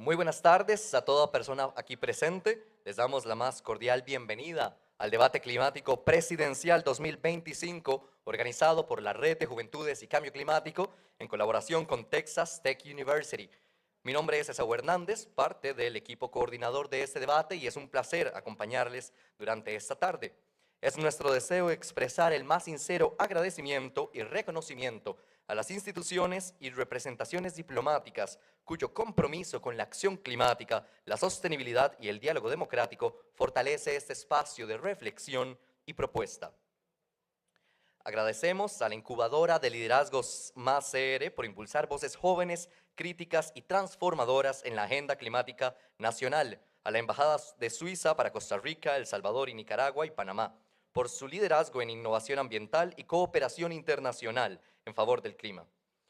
Muy buenas tardes a toda persona aquí presente. Les damos la más cordial bienvenida al debate climático presidencial 2025 organizado por la Red de Juventudes y Cambio Climático en colaboración con Texas Tech University. Mi nombre es Esaú Hernández, parte del equipo coordinador de este debate y es un placer acompañarles durante esta tarde. Es nuestro deseo expresar el más sincero agradecimiento y reconocimiento a las instituciones y representaciones diplomáticas cuyo compromiso con la acción climática, la sostenibilidad y el diálogo democrático fortalece este espacio de reflexión y propuesta. Agradecemos a la incubadora de liderazgos MAS-CR por impulsar voces jóvenes, críticas y transformadoras en la agenda climática nacional, a la Embajada de Suiza para Costa Rica, El Salvador y Nicaragua y Panamá, por su liderazgo en innovación ambiental y cooperación internacional en favor del clima,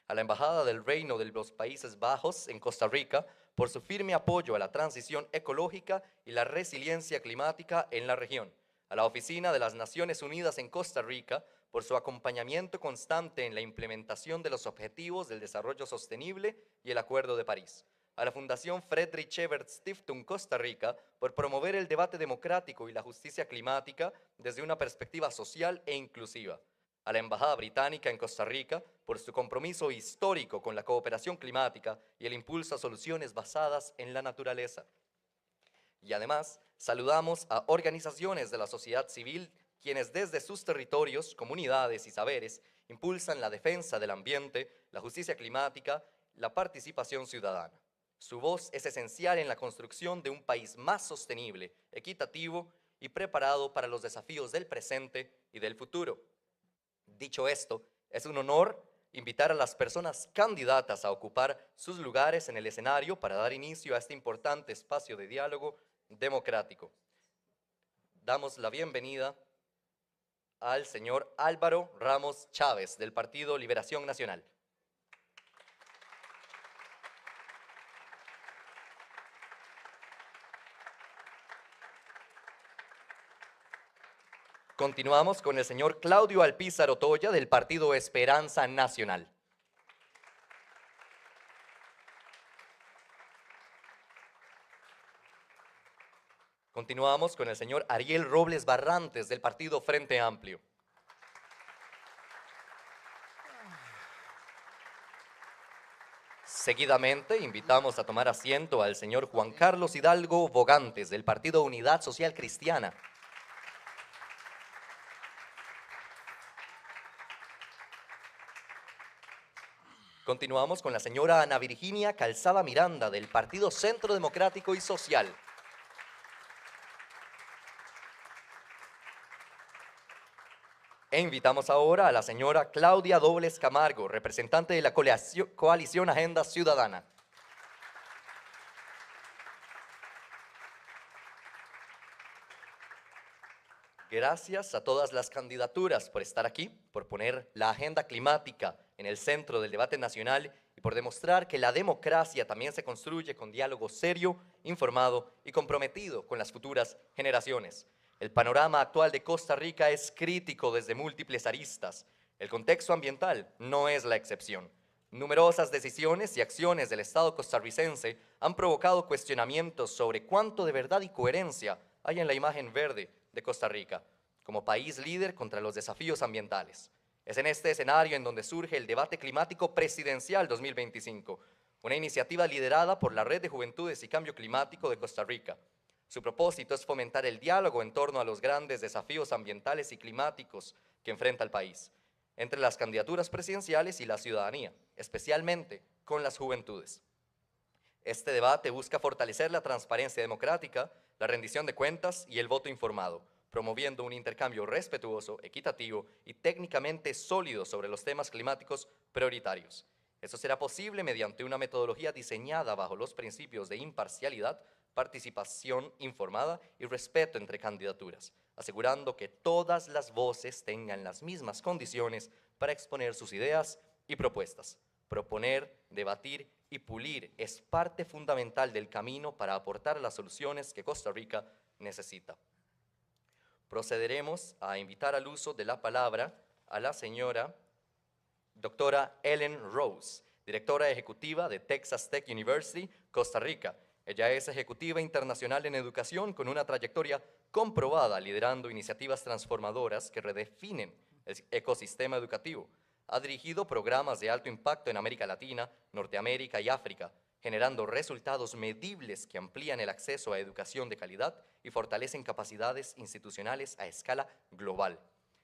a la Embajada del Reino de los Países Bajos en Costa Rica por su firme apoyo a la transición ecológica y la resiliencia climática en la región, a la Oficina de las Naciones Unidas en Costa Rica por su acompañamiento constante en la implementación de los Objetivos del Desarrollo Sostenible y el Acuerdo de París, a la Fundación Friedrich Ebert Stiftung Costa Rica por promover el debate democrático y la justicia climática desde una perspectiva social e inclusiva, a la Embajada Británica en Costa Rica por su compromiso histórico con la cooperación climática y el impulso a soluciones basadas en la naturaleza. Y además, saludamos a organizaciones de la sociedad civil quienes desde sus territorios, comunidades y saberes impulsan la defensa del ambiente, la justicia climática, la participación ciudadana. Su voz es esencial en la construcción de un país más sostenible, equitativo y preparado para los desafíos del presente y del futuro. Dicho esto, es un honor invitar a las personas candidatas a ocupar sus lugares en el escenario para dar inicio a este importante espacio de diálogo democrático. Damos la bienvenida al señor Álvaro Ramos Chávez, del Partido Liberación Nacional. Continuamos con el señor Claudio Alpizar Otoya, del Partido Esperanza Nacional. Continuamos con el señor Ariel Robles Barrantes, del Partido Frente Amplio. Seguidamente, invitamos a tomar asiento al señor Juan Carlos Hidalgo Vogantes, del Partido Unidad Social Cristiana. Continuamos con la señora Ana Virginia Calzada Miranda, del Partido Centro Democrático y Social. E invitamos ahora a la señora Claudia Dobles Camargo, representante de la coalición Agenda Ciudadana. Gracias a todas las candidaturas por estar aquí, por poner la agenda climática en el centro del debate nacional y por demostrar que la democracia también se construye con diálogo serio, informado y comprometido con las futuras generaciones. El panorama actual de Costa Rica es crítico desde múltiples aristas. El contexto ambiental no es la excepción. Numerosas decisiones y acciones del Estado costarricense han provocado cuestionamientos sobre cuánto de verdad y coherencia hay en la imagen verde de Costa Rica, como país líder contra los desafíos ambientales. Es en este escenario en donde surge el debate climático presidencial 2025, una iniciativa liderada por la Red de Juventudes y Cambio Climático de Costa Rica. Su propósito es fomentar el diálogo en torno a los grandes desafíos ambientales y climáticos que enfrenta el país, entre las candidaturas presidenciales y la ciudadanía, especialmente con las juventudes. Este debate busca fortalecer la transparencia democrática, la rendición de cuentas y el voto informado, promoviendo un intercambio respetuoso, equitativo y técnicamente sólido sobre los temas climáticos prioritarios. Esto será posible mediante una metodología diseñada bajo los principios de imparcialidad, participación informada y respeto entre candidaturas, asegurando que todas las voces tengan las mismas condiciones para exponer sus ideas y propuestas. Proponer, debatir y pulir es parte fundamental del camino para aportar las soluciones que Costa Rica necesita. Procederemos a invitar al uso de la palabra a la señora doctora Ellen Rose, directora ejecutiva de Texas Tech University, Costa Rica. Ella es ejecutiva internacional en educación con una trayectoria comprobada liderando iniciativas transformadoras que redefinen el ecosistema educativo. Ha dirigido programas de alto impacto en América Latina, Norteamérica y África, generando resultados medibles que amplían el acceso a educación de calidad y fortalecen capacidades institucionales a escala global.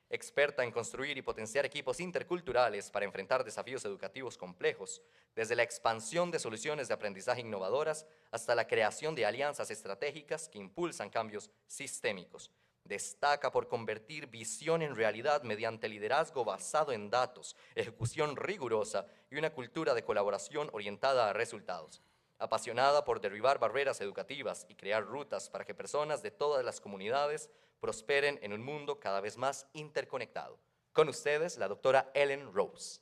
Experta en construir y potenciar equipos interculturales para enfrentar desafíos educativos complejos, desde la expansión de soluciones de aprendizaje innovadoras hasta la creación de alianzas estratégicas que impulsan cambios sistémicos. Destaca por convertir visión en realidad mediante liderazgo basado en datos, ejecución rigurosa y una cultura de colaboración orientada a resultados. Apasionada por derribar barreras educativas y crear rutas para que personas de todas las comunidades prosperen en un mundo cada vez más interconectado. Con ustedes, la doctora Ellen Rose.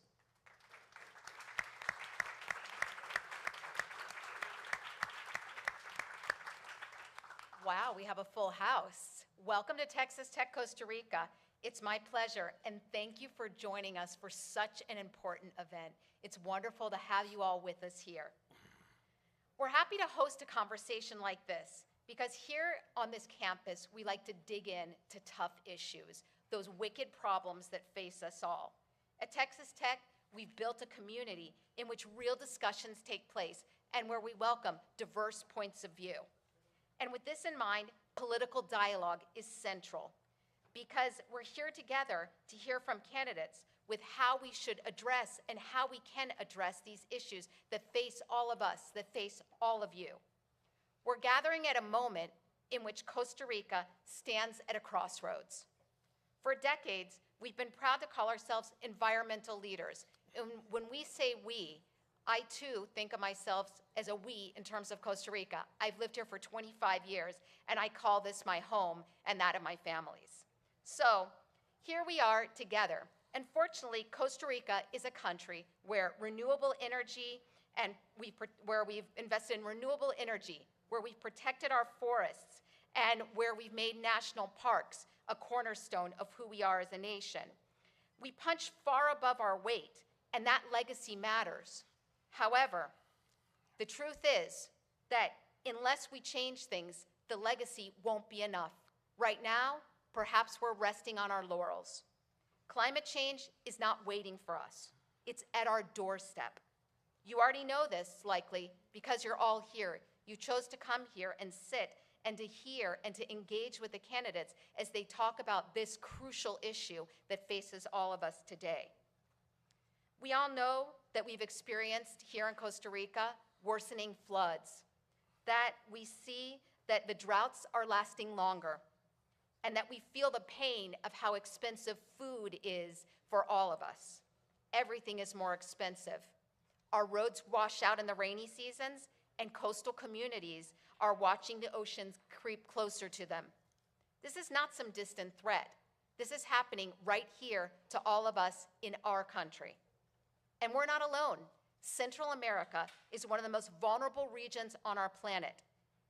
Wow, we have a full house. Welcome to Texas Tech Costa Rica. It's my pleasure, and thank you for joining us for such an important event. It's wonderful to have you all with us here. We're happy to host a conversation like this because here on this campus, we like to dig in to tough issues, those wicked problems that face us all. At Texas Tech, we've built a community in which real discussions take place and where we welcome diverse points of view. And with this in mind, political dialogue is central because we're here together to hear from candidates with how we should address and how we can address these issues that face all of us, that face all of you. We're gathering at a moment in which Costa Rica stands at a crossroads. For decades, we've been proud to call ourselves environmental leaders. And when we say we, I too think of myself as a we in terms of Costa Rica. I've lived here for 25 years, and I call this my home and that of my family's. So here we are together. And fortunately, Costa Rica is a country where renewable energy and where we've invested in renewable energy, where we've protected our forests, and where we've made national parks a cornerstone of who we are as a nation. We punch far above our weight, and that legacy matters. However, the truth is that unless we change things, the legacy won't be enough. Right now, perhaps we're resting on our laurels. Climate change is not waiting for us. It's at our doorstep. You already know this, likely, because you're all here. You chose to come here and sit and to hear and to engage with the candidates as they talk about this crucial issue that faces all of us today. We all know that we've experienced here in Costa Rica worsening floods, that we see that the droughts are lasting longer, and that we feel the pain of how expensive food is for all of us. Everything is more expensive. Our roads wash out in the rainy seasons, and coastal communities are watching the oceans creep closer to them. This is not some distant threat. This is happening right here to all of us in our country. And we're not alone. Central America is one of the most vulnerable regions on our planet.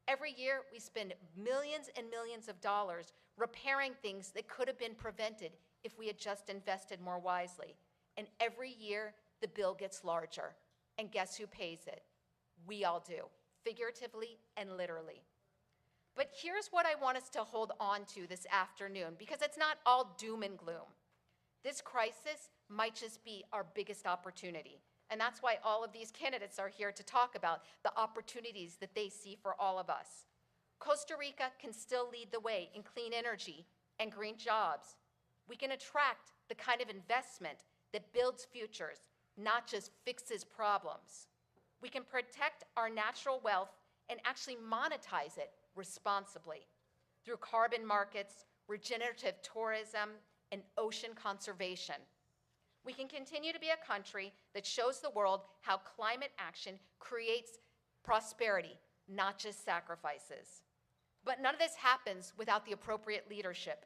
Every year, we spend millions and millions of dollars repairing things that could have been prevented if we had just invested more wisely. And every year, the bill gets larger. And guess who pays it? We all do, figuratively and literally. But here's what I want us to hold on to this afternoon, because it's not all doom and gloom. This crisis might just be our biggest opportunity. And that's why all of these candidates are here to talk about the opportunities that they see for all of us. Costa Rica can still lead the way in clean energy and green jobs. We can attract the kind of investment that builds futures, not just fixes problems. We can protect our natural wealth and actually monetize it responsibly through carbon markets, regenerative tourism, and ocean conservation. We can continue to be a country that shows the world how climate action creates prosperity, not just sacrifices. But none of this happens without the appropriate leadership.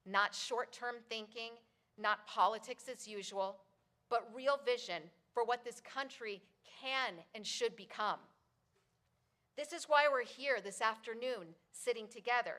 Not short-term thinking, not politics as usual, but real vision for what this country can and should become. This is why we're here this afternoon, sitting together,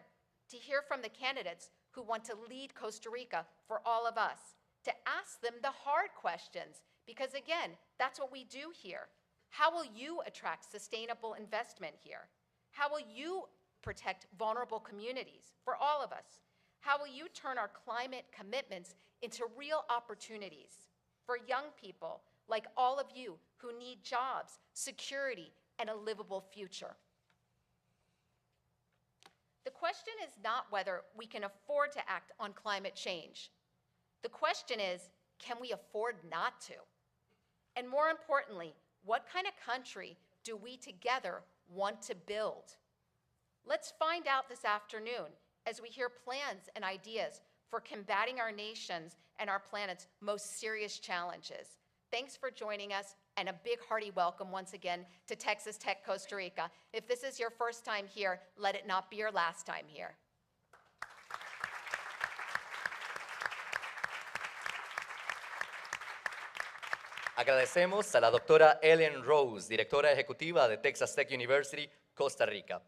to hear from the candidates who want to lead Costa Rica for all of us, to ask them the hard questions, Because again, that's what we do here. How will you attract sustainable investment here? How will you protect vulnerable communities for all of us? How will you turn our climate commitments into real opportunities for young people like all of you who need jobs, security, and a livable future? The question is not whether we can afford to act on climate change. The question is, can we afford not to? And more importantly, what kind of country do we together want to build? Let's find out this afternoon as we hear plans and ideas for combating our nation's and our planet's most serious challenges. Thanks for joining us, and a big hearty welcome once again to Texas Tech Costa Rica. If this is your first time here, let it not be your last time here. Agradecemos a la doctora Ellen Rose, directora ejecutiva de Texas Tech University, Costa Rica.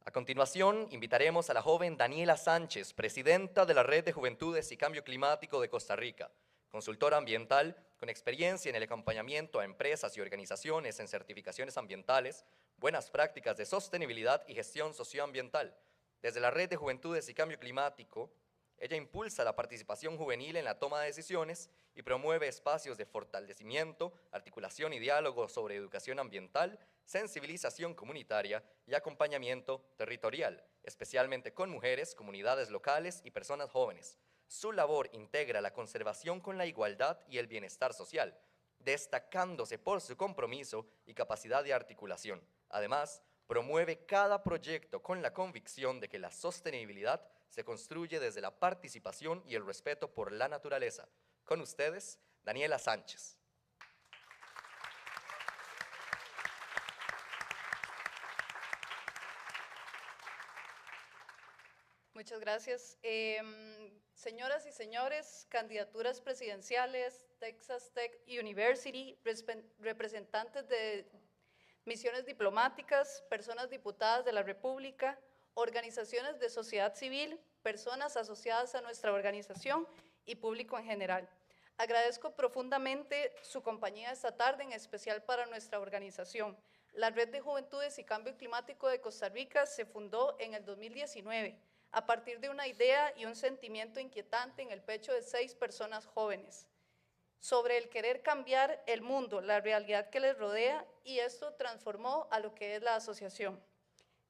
A continuación, invitaremos a la joven Daniela Sánchez, presidenta de la Red de Juventudes y Cambio Climático de Costa Rica, consultora ambiental con experiencia en el acompañamiento a empresas y organizaciones en certificaciones ambientales, buenas prácticas de sostenibilidad y gestión socioambiental. Desde la Red de Juventudes y Cambio Climático, ella impulsa la participación juvenil en la toma de decisiones y promueve espacios de fortalecimiento, articulación y diálogo sobre educación ambiental, sensibilización comunitaria y acompañamiento territorial, especialmente con mujeres, comunidades locales y personas jóvenes. Su labor integra la conservación con la igualdad y el bienestar social, destacándose por su compromiso y capacidad de articulación. Además, promueve cada proyecto con la convicción de que la sostenibilidad se construye desde la participación y el respeto por la naturaleza. Con ustedes, Daniela Sánchez. Muchas gracias. Señoras y señores, candidaturas presidenciales, Texas Tech University, representantes de misiones diplomáticas, personas diputadas de la República, organizaciones de sociedad civil, personas asociadas a nuestra organización y público en general. Agradezco profundamente su compañía esta tarde, en especial para nuestra organización. La Red de Juventudes y Cambio Climático de Costa Rica se fundó en el 2019, a partir de una idea y un sentimiento inquietante en el pecho de 6 personas jóvenes, sobre el querer cambiar el mundo, la realidad que les rodea, y esto transformó a lo que es la asociación.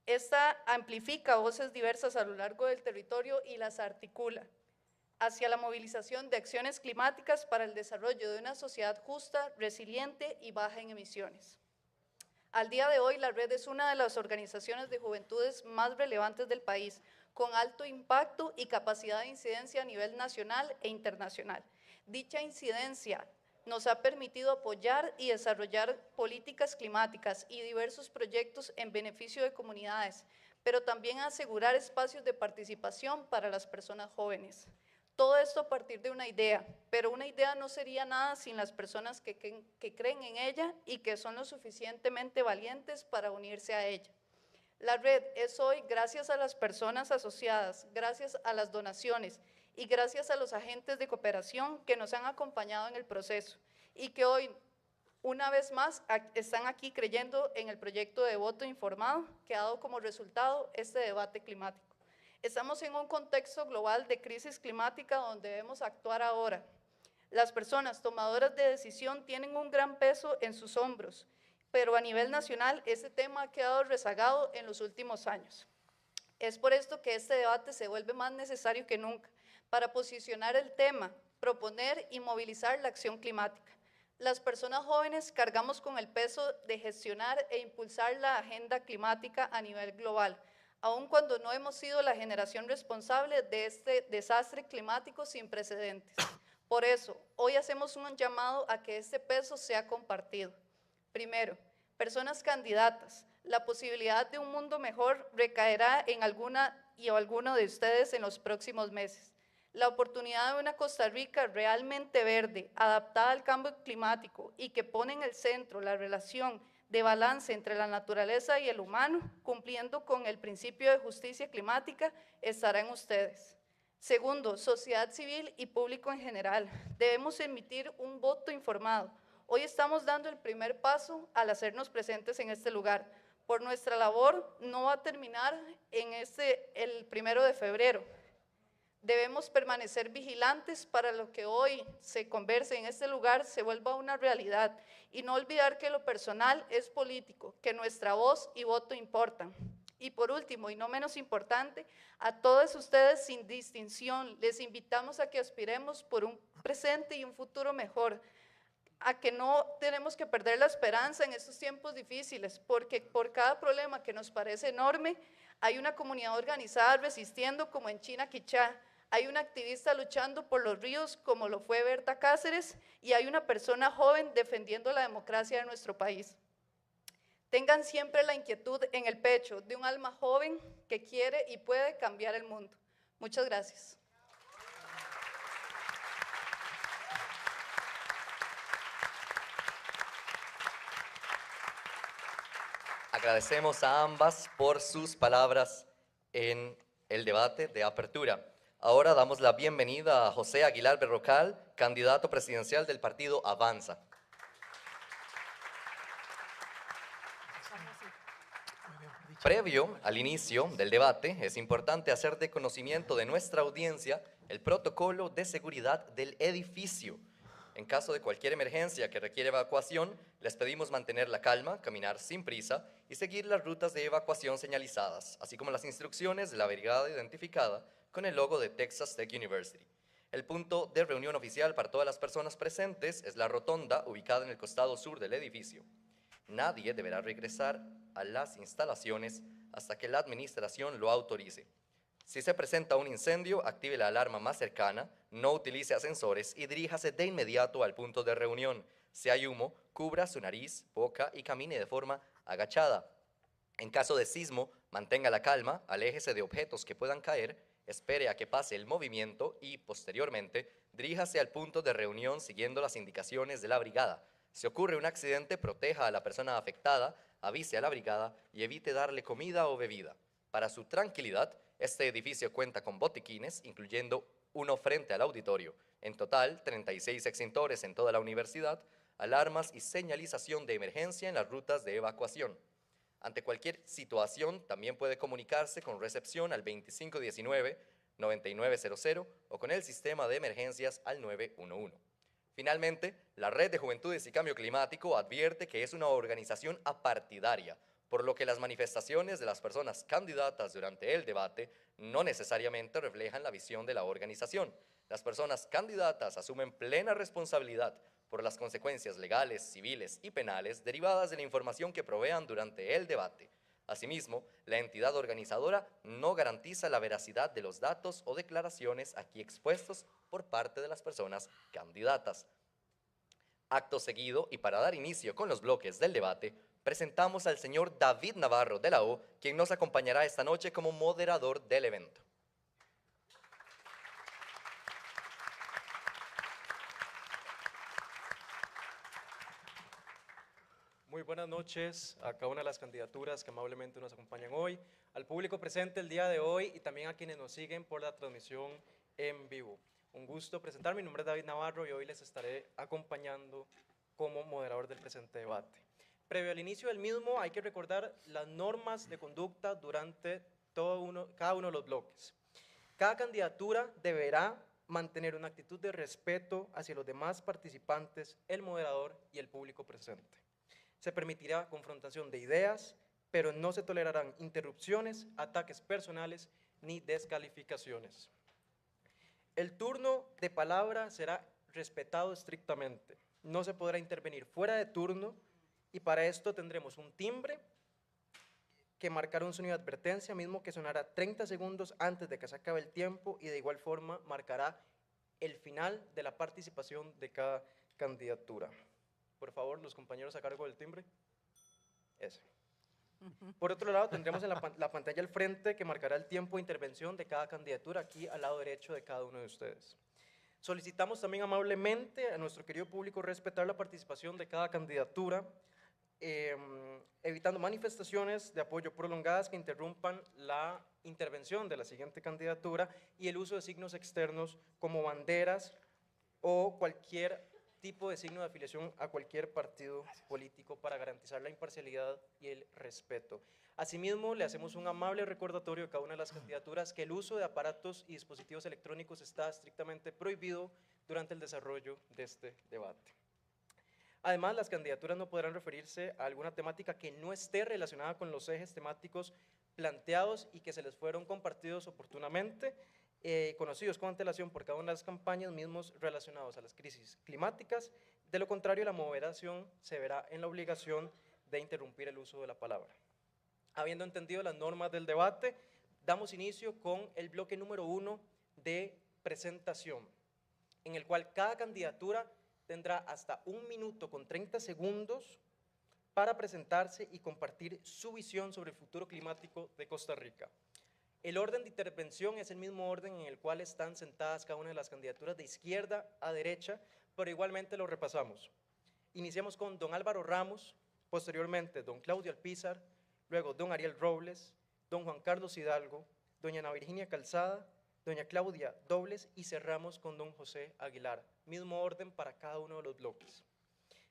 Esta amplifica voces diversas a lo largo del territorio y las articula hacia la movilización de acciones climáticas para el desarrollo de una sociedad justa, resiliente y baja en emisiones. Al día de hoy, la Red es una de las organizaciones de juventudes más relevantes del país, con alto impacto y capacidad de incidencia a nivel nacional e internacional. Dicha incidencia nos ha permitido apoyar y desarrollar políticas climáticas y diversos proyectos en beneficio de comunidades, pero también asegurar espacios de participación para las personas jóvenes. Todo esto a partir de una idea, pero una idea no sería nada sin las personas que creen en ella y que son lo suficientemente valientes para unirse a ella. La Red es hoy gracias a las personas asociadas, gracias a las donaciones y gracias a los agentes de cooperación que nos han acompañado en el proceso y que hoy, una vez más, están aquí creyendo en el proyecto de voto informado que ha dado como resultado este debate climático. Estamos en un contexto global de crisis climática donde debemos actuar ahora. Las personas tomadoras de decisión tienen un gran peso en sus hombros, pero a nivel nacional este tema ha quedado rezagado en los últimos años. Es por esto que este debate se vuelve más necesario que nunca para posicionar el tema, proponer y movilizar la acción climática. Las personas jóvenes cargamos con el peso de gestionar e impulsar la agenda climática a nivel global, aun cuando no hemos sido la generación responsable de este desastre climático sin precedentes. Por eso, hoy hacemos un llamado a que este peso sea compartido. Primero, personas candidatas, la posibilidad de un mundo mejor recaerá en alguna y o alguno de ustedes en los próximos meses. La oportunidad de una Costa Rica realmente verde, adaptada al cambio climático y que pone en el centro la relación de balance entre la naturaleza y el humano, cumpliendo con el principio de justicia climática, estará en ustedes. Segundo, sociedad civil y público en general. Debemos emitir un voto informado. Hoy estamos dando el primer paso al hacernos presentes en este lugar. Por nuestra labor no va a terminar el 1 de febrero. Debemos permanecer vigilantes para lo que hoy se converse en este lugar se vuelva una realidad y no olvidar que lo personal es político, que nuestra voz y voto importan. Y por último, y no menos importante, a todos ustedes sin distinción les invitamos a que aspiremos por un presente y un futuro mejor, a que no tenemos que perder la esperanza en estos tiempos difíciles, porque por cada problema que nos parece enorme, hay una comunidad organizada resistiendo como en China Quichá, hay una activista luchando por los ríos como lo fue Berta Cáceres y hay una persona joven defendiendo la democracia de nuestro país. Tengan siempre la inquietud en el pecho de un alma joven que quiere y puede cambiar el mundo. Muchas gracias. Agradecemos a ambas por sus palabras en el debate de apertura. Ahora damos la bienvenida a José Aguilar Berrocal, candidato presidencial del partido Avanza. Previo al inicio del debate, es importante hacer de conocimiento de nuestra audiencia el protocolo de seguridad del edificio. En caso de cualquier emergencia que requiere evacuación, les pedimos mantener la calma, caminar sin prisa y seguir las rutas de evacuación señalizadas, así como las instrucciones de la brigada identificada con el logo de Texas Tech University. El punto de reunión oficial para todas las personas presentes es la rotonda ubicada en el costado sur del edificio. Nadie deberá regresar a las instalaciones hasta que la administración lo autorice. Si se presenta un incendio, active la alarma más cercana, no utilice ascensores y diríjase de inmediato al punto de reunión. Si hay humo, cubra su nariz, boca y camine de forma agachada. En caso de sismo, mantenga la calma, aléjese de objetos que puedan caer, espere a que pase el movimiento y, posteriormente, diríjase al punto de reunión siguiendo las indicaciones de la brigada. Si ocurre un accidente, proteja a la persona afectada, avise a la brigada y evite darle comida o bebida. Para su tranquilidad, este edificio cuenta con botiquines, incluyendo uno frente al auditorio. En total, 36 extintores en toda la universidad, alarmas y señalización de emergencia en las rutas de evacuación. Ante cualquier situación, también puede comunicarse con recepción al 2519-9900 o con el sistema de emergencias al 911. Finalmente, la Red de Juventudes y Cambio Climático advierte que es una organización apartidaria, por lo que las manifestaciones de las personas candidatas durante el debate no necesariamente reflejan la visión de la organización. Las personas candidatas asumen plena responsabilidad por las consecuencias legales, civiles y penales derivadas de la información que provean durante el debate. Asimismo, la entidad organizadora no garantiza la veracidad de los datos o declaraciones aquí expuestos por parte de las personas candidatas. Acto seguido, y para dar inicio con los bloques del debate, presentamos al señor David Navarro de la O, quien nos acompañará esta noche como moderador del evento. Muy buenas noches a cada una de las candidaturas que amablemente nos acompañan hoy, al público presente el día de hoy y también a quienes nos siguen por la transmisión en vivo. Un gusto presentar, mi nombre es David Navarro y hoy les estaré acompañando como moderador del presente debate. Previo al inicio del mismo hay que recordar las normas de conducta durante cada uno de los bloques. Cada candidatura deberá mantener una actitud de respeto hacia los demás participantes, el moderador y el público presente. Se permitirá confrontación de ideas, pero no se tolerarán interrupciones, ataques personales ni descalificaciones. El turno de palabra será respetado estrictamente. No se podrá intervenir fuera de turno y para esto tendremos un timbre que marcará un sonido de advertencia, mismo que sonará 30 segundos antes de que se acabe el tiempo y de igual forma marcará el final de la participación de cada candidatura. Por favor, los compañeros a cargo del timbre. Ese. Por otro lado, tendremos en la pantalla al frente que marcará el tiempo de intervención de cada candidatura, aquí al lado derecho de cada uno de ustedes. Solicitamos también amablemente a nuestro querido público respetar la participación de cada candidatura evitando manifestaciones de apoyo prolongadas que interrumpan la intervención de la siguiente candidatura y el uso de signos externos como banderas o cualquier tipo de signo de afiliación a cualquier partido político para garantizar la imparcialidad y el respeto. Asimismo, le hacemos un amable recordatorio a cada una de las candidaturas que el uso de aparatos y dispositivos electrónicos está estrictamente prohibido durante el desarrollo de este debate. Además, las candidaturas no podrán referirse a alguna temática que no esté relacionada con los ejes temáticos planteados y que se les fueron compartidos oportunamente, conocidos con antelación por cada una de las campañas, mismos relacionados a las crisis climáticas. De lo contrario, la moderación se verá en la obligación de interrumpir el uso de la palabra. Habiendo entendido las normas del debate, damos inicio con el bloque número 1 de presentación, en el cual cada candidatura tendrá hasta 1 minuto con 30 segundos para presentarse y compartir su visión sobre el futuro climático de Costa Rica. El orden de intervención es el mismo orden en el cual están sentadas cada una de las candidaturas de izquierda a derecha, pero igualmente lo repasamos. Iniciamos con don Álvaro Ramos, posteriormente don Claudio Alpizar, luego don Ariel Robles, don Juan Carlos Hidalgo, doña Ana Virginia Calzada, doña Claudia Dobles y cerramos con don José Aguilar. Mismo orden para cada uno de los bloques.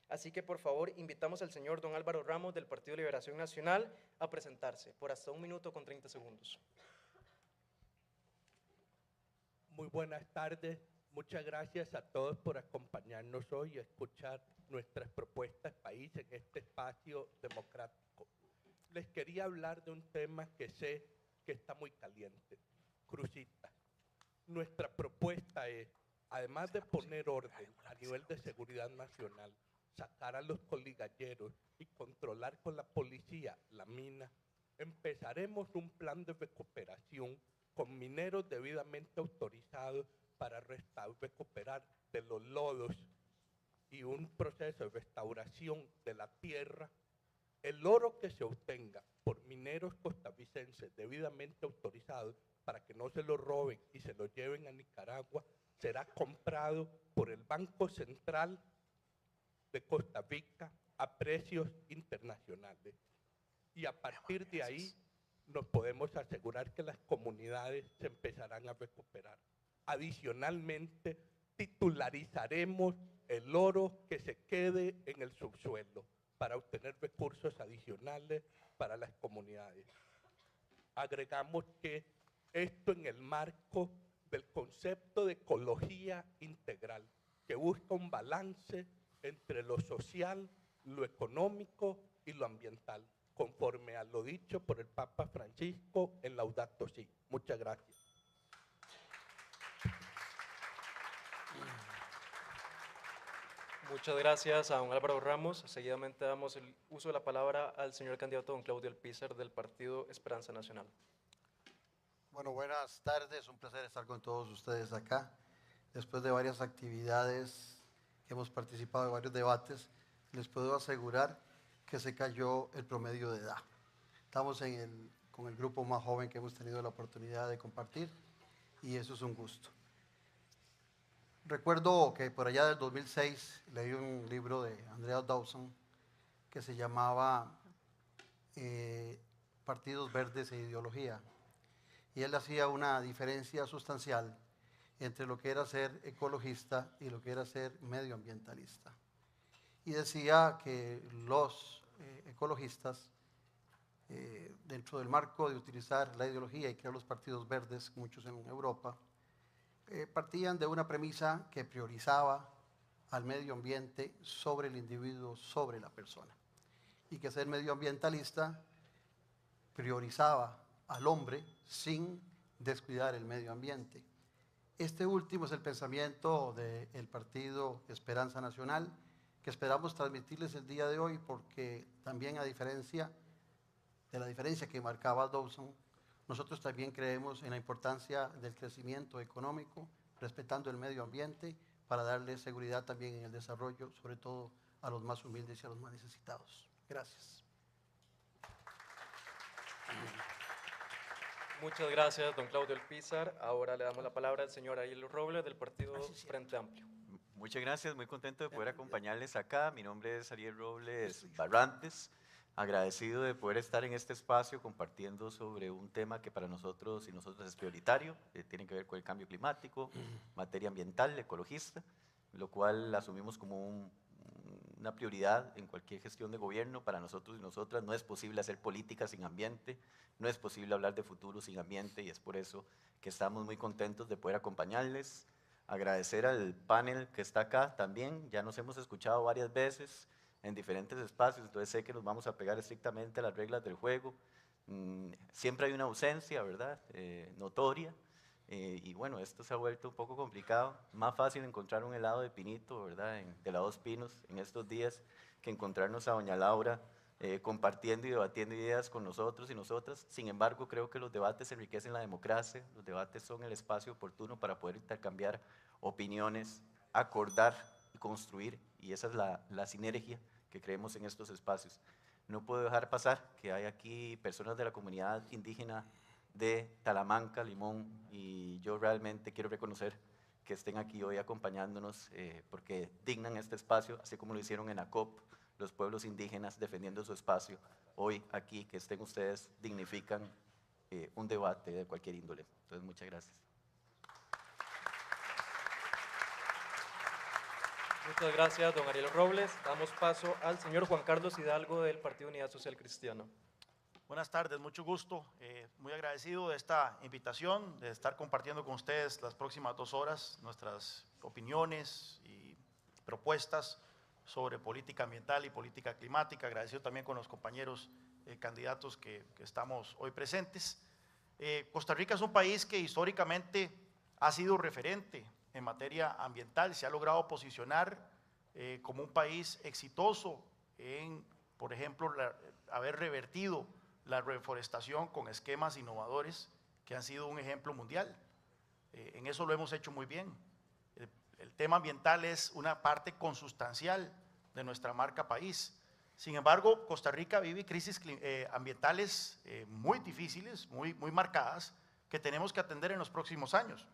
Así que, por favor, invitamos al señor don Álvaro Ramos del Partido Liberación Nacional a presentarse por hasta 1 minuto con 30 segundos. Muy buenas tardes. Muchas gracias a todos por acompañarnos hoy y escuchar nuestras propuestas país en este espacio democrático. Les quería hablar de un tema que sé que está muy caliente, crucitas. Nuestra propuesta es, además de poner orden a nivel de seguridad nacional, sacar a los coligalleros y controlar con la policía la mina, empezaremos un plan de recuperación con mineros debidamente autorizados para recuperar de los lodos y un proceso de restauración de la tierra. El oro que se obtenga por mineros costarricenses debidamente autorizados para que no se lo roben y se lo lleven a Nicaragua será comprado por el Banco Central de Costa Rica a precios internacionales. Y a partir de ahí nos podemos asegurar que las comunidades se empezarán a recuperar. Adicionalmente, titularizaremos el oro que se quede en el subsuelo para obtener recursos adicionales para las comunidades. Agregamos que esto en el marco del concepto de ecología integral, que busca un balance entre lo social, lo económico y lo ambiental, conforme a lo dicho por el Papa Francisco en Laudato Si. Muchas gracias. Muchas gracias a don Álvaro Ramos. Seguidamente damos el uso de la palabra al señor candidato don Claudio Alpizar del Partido Esperanza Nacional. Bueno, buenas tardes, un placer estar con todos ustedes acá. Después de varias actividades que hemos participado en varios debates, les puedo asegurar que se cayó el promedio de edad. Estamos con el grupo más joven que hemos tenido la oportunidad de compartir y eso es un gusto. Recuerdo que por allá del 2006 leí un libro de Andreas Dawson que se llamaba Partidos Verdes e Ideología. Y él hacía una diferencia sustancial entre lo que era ser ecologista y lo que era ser medioambientalista. Y decía que los ecologistas, dentro del marco de utilizar la ideología y crear los partidos verdes, muchos en Europa, partían de una premisa que priorizaba al medio ambiente sobre el individuo, sobre la persona. Y que ser medioambientalista priorizaba al hombre sin descuidar el medio ambiente. Este último es el pensamiento del Partido Esperanza Nacional, que esperamos transmitirles el día de hoy, porque también a diferencia de la diferencia que marcaba Dawson, nosotros también creemos en la importancia del crecimiento económico, respetando el medio ambiente, para darle seguridad también en el desarrollo, sobre todo a los más humildes y a los más necesitados. Gracias. Muchas gracias, don Claudio Alpizar. Ahora le damos la palabra al señor Ariel Robles del Partido Frente Amplio. Muchas gracias, muy contento de poder acompañarles acá. Mi nombre es Ariel Robles Barrantes, agradecido de poder estar en este espacio compartiendo sobre un tema que para nosotros y nosotras es prioritario, tiene que ver con el cambio climático, materia ambiental, ecologista, lo cual asumimos como una prioridad en cualquier gestión de gobierno. Para nosotros y nosotras no es posible hacer política sin ambiente, no es posible hablar de futuro sin ambiente, y es por eso que estamos muy contentos de poder acompañarles. Agradecer al panel que está acá también, ya nos hemos escuchado varias veces en diferentes espacios, entonces sé que nos vamos a pegar estrictamente a las reglas del juego. Siempre hay una ausencia, ¿verdad? Notoria, y bueno, esto se ha vuelto un poco complicado. Más fácil encontrar un helado de pinito, ¿verdad? De la Dos Pinos en estos días que encontrarnos a doña Laura compartiendo y debatiendo ideas con nosotros y nosotras. Sin embargo, creo que los debates enriquecen la democracia, los debates son el espacio oportuno para poder intercambiar opiniones, acordar y construir, y esa es la sinergia que creemos en estos espacios. No puedo dejar pasar que hay aquí personas de la comunidad indígena de Talamanca, Limón, y yo realmente quiero reconocer que estén aquí hoy acompañándonos porque dignan este espacio, así como lo hicieron en ACOP, los pueblos indígenas defendiendo su espacio. Hoy aquí que estén ustedes dignifican un debate de cualquier índole. Entonces, muchas gracias. Muchas gracias, don Ariel Robles. Damos paso al señor Juan Carlos Hidalgo del Partido Unidad Social Cristiana. Buenas tardes, mucho gusto. Muy agradecido de esta invitación, de estar compartiendo con ustedes las próximas 2 horas nuestras opiniones y propuestas sobre política ambiental y política climática. Agradecido también con los compañeros candidatos que estamos hoy presentes. Costa Rica es un país que históricamente ha sido referente en materia ambiental, se ha logrado posicionar como un país exitoso en, por ejemplo, haber revertido la reforestación con esquemas innovadores que han sido un ejemplo mundial. En eso lo hemos hecho muy bien. El tema ambiental es una parte consustancial de nuestra marca país. Sin embargo, Costa Rica vive crisis ambientales muy difíciles, muy marcadas, que tenemos que atender en los próximos años.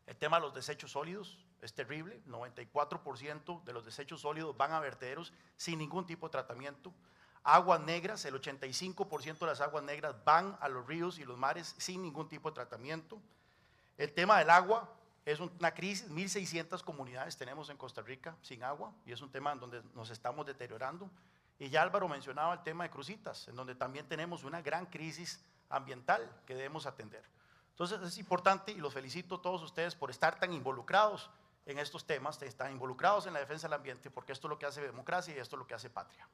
El tema de los desechos sólidos es terrible, 94% de los desechos sólidos van a vertederos sin ningún tipo de tratamiento. Aguas negras, el 85% de las aguas negras van a los ríos y los mares sin ningún tipo de tratamiento. El tema del agua es una crisis, 1.600 comunidades tenemos en Costa Rica sin agua y es un tema en donde nos estamos deteriorando. Y ya Álvaro mencionaba el tema de Cruzitas, en donde también tenemos una gran crisis ambiental que debemos atender. Entonces es importante y los felicito a todos ustedes por estar tan involucrados en estos temas, están involucrados en la defensa del ambiente, porque esto es lo que hace democracia y esto es lo que hace patria.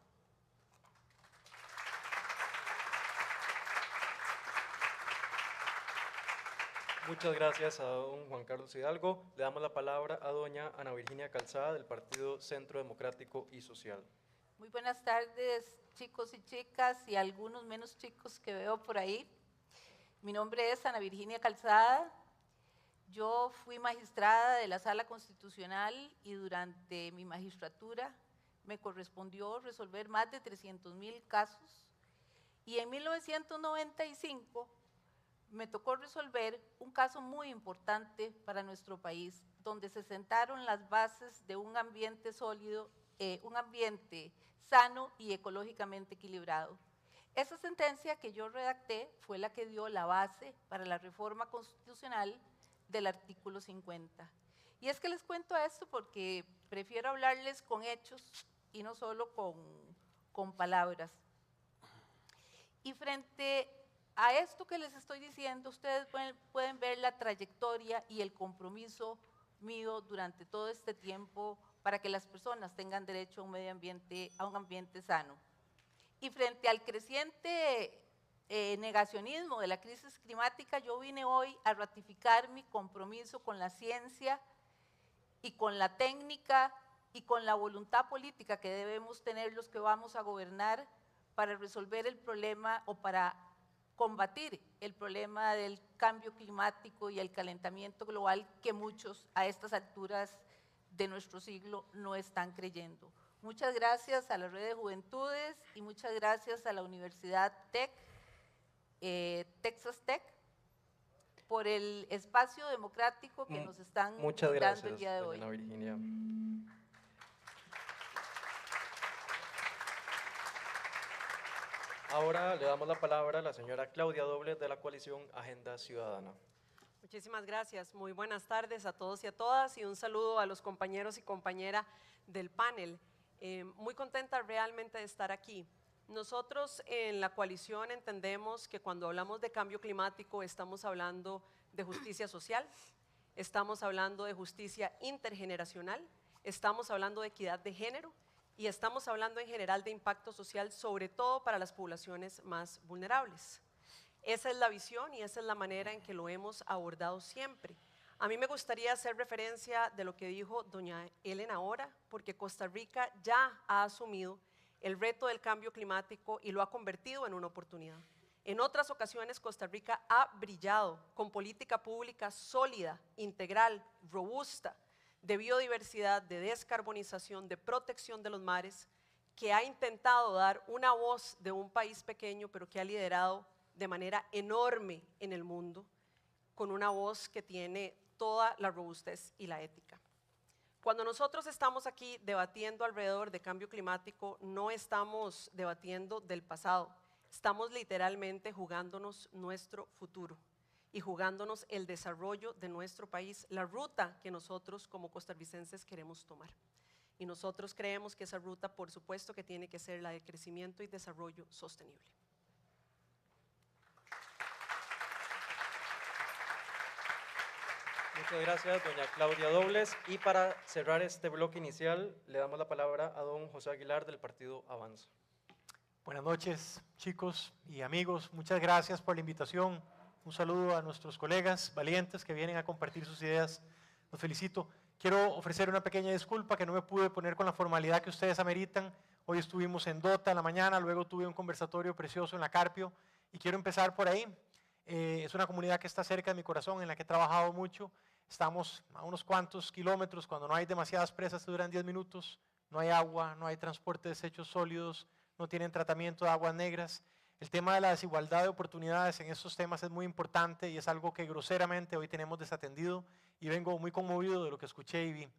Muchas gracias a don Juan Carlos Hidalgo. Le damos la palabra a doña Ana Virginia Calzada del Partido Centro Democrático y Social. Muy buenas tardes, chicos y chicas, y algunos menos chicos que veo por ahí. Mi nombre es Ana Virginia Calzada. Yo fui magistrada de la Sala Constitucional y durante mi magistratura me correspondió resolver más de 300,000 casos. Y en 1995 me tocó resolver un caso muy importante para nuestro país, donde se sentaron las bases de un ambiente sólido, un ambiente sano y ecológicamente equilibrado. Esa sentencia que yo redacté fue la que dio la base para la reforma constitucional del artículo 50. Y es que les cuento esto porque prefiero hablarles con hechos y no solo con palabras. Y frente a esto que les estoy diciendo, ustedes pueden ver la trayectoria y el compromiso mío durante todo este tiempo para que las personas tengan derecho a un medio ambiente, a un ambiente sano. Y frente al creciente negacionismo de la crisis climática, yo vine hoy a ratificar mi compromiso con la ciencia y con la técnica y con la voluntad política que debemos tener los que vamos a gobernar para resolver el problema o para combatir el problema del cambio climático y el calentamiento global que muchos a estas alturas de nuestro siglo no están creyendo. Muchas gracias a la Red de Juventudes y muchas gracias a la Universidad Texas Tech, por el espacio democrático que nos están Muchas brindando gracias, el día de hoy. doña Ana Virginia. Ahora le damos la palabra a la señora Claudia Dobles de la coalición Agenda Ciudadana. Muchísimas gracias. Muy buenas tardes a todos y a todas y un saludo a los compañeros y compañeras del panel. Muy contenta realmente de estar aquí. Nosotros en la coalición entendemos que cuando hablamos de cambio climático estamos hablando de justicia social, estamos hablando de justicia intergeneracional, estamos hablando de equidad de género y estamos hablando en general de impacto social, sobre todo para las poblaciones más vulnerables. Esa es la visión y esa es la manera en que lo hemos abordado siempre. A mí me gustaría hacer referencia de lo que dijo doña Elena ahora, porque Costa Rica ya ha asumido el reto del cambio climático y lo ha convertido en una oportunidad. En otras ocasiones, Costa Rica ha brillado con política pública sólida, integral, robusta, de biodiversidad, de descarbonización, de protección de los mares, que ha intentado dar una voz de un país pequeño, pero que ha liderado de manera enorme en el mundo, con una voz que tiene toda la robustez y la ética. Cuando nosotros estamos aquí debatiendo alrededor de cambio climático, no estamos debatiendo del pasado, estamos literalmente jugándonos nuestro futuro y jugándonos el desarrollo de nuestro país, la ruta que nosotros como costarricenses queremos tomar. Y nosotros creemos que esa ruta, por supuesto, que tiene que ser la de crecimiento y desarrollo sostenible. Muchas gracias, doña Claudia Dobles. Y para cerrar este bloque inicial, le damos la palabra a don José Aguilar del partido Avanza. Buenas noches, chicos y amigos. Muchas gracias por la invitación. Un saludo a nuestros colegas valientes que vienen a compartir sus ideas. Los felicito. Quiero ofrecer una pequeña disculpa que no me pude poner con la formalidad que ustedes ameritan. Hoy estuvimos en Dota en la mañana, luego tuve un conversatorio precioso en la Carpio y quiero empezar por ahí. Es una comunidad que está cerca de mi corazón, en la que he trabajado mucho. Estamos a unos cuantos kilómetros, cuando no hay demasiadas presas que duran 10 minutos, no hay agua, no hay transporte de desechos sólidos, no tienen tratamiento de aguas negras. El tema de la desigualdad de oportunidades en estos temas es muy importante y es algo que groseramente hoy tenemos desatendido y vengo muy conmovido de lo que escuché y vi.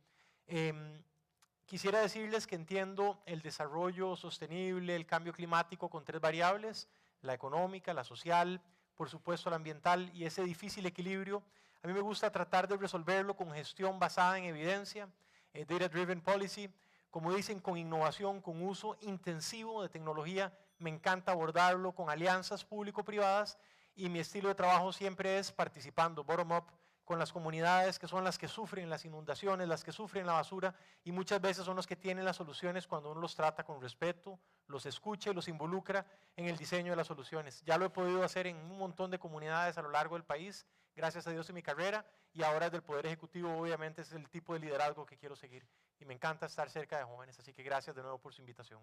Quisiera decirles que entiendo el desarrollo sostenible, el cambio climático con 3 variables, la económica, la social, por supuesto la ambiental, y ese difícil equilibrio. A mí me gusta tratar de resolverlo con gestión basada en evidencia, data driven policy, como dicen, con innovación, con uso intensivo de tecnología. Me encanta abordarlo con alianzas público-privadas y mi estilo de trabajo siempre es participando bottom-up con las comunidades que son las que sufren las inundaciones, las que sufren la basura y muchas veces son los que tienen las soluciones cuando uno los trata con respeto, los escucha y los involucra en el diseño de las soluciones. Ya lo he podido hacer en un montón de comunidades a lo largo del país, gracias a Dios en mi carrera, y ahora desde el Poder Ejecutivo obviamente es el tipo de liderazgo que quiero seguir y me encanta estar cerca de jóvenes, así que gracias de nuevo por su invitación.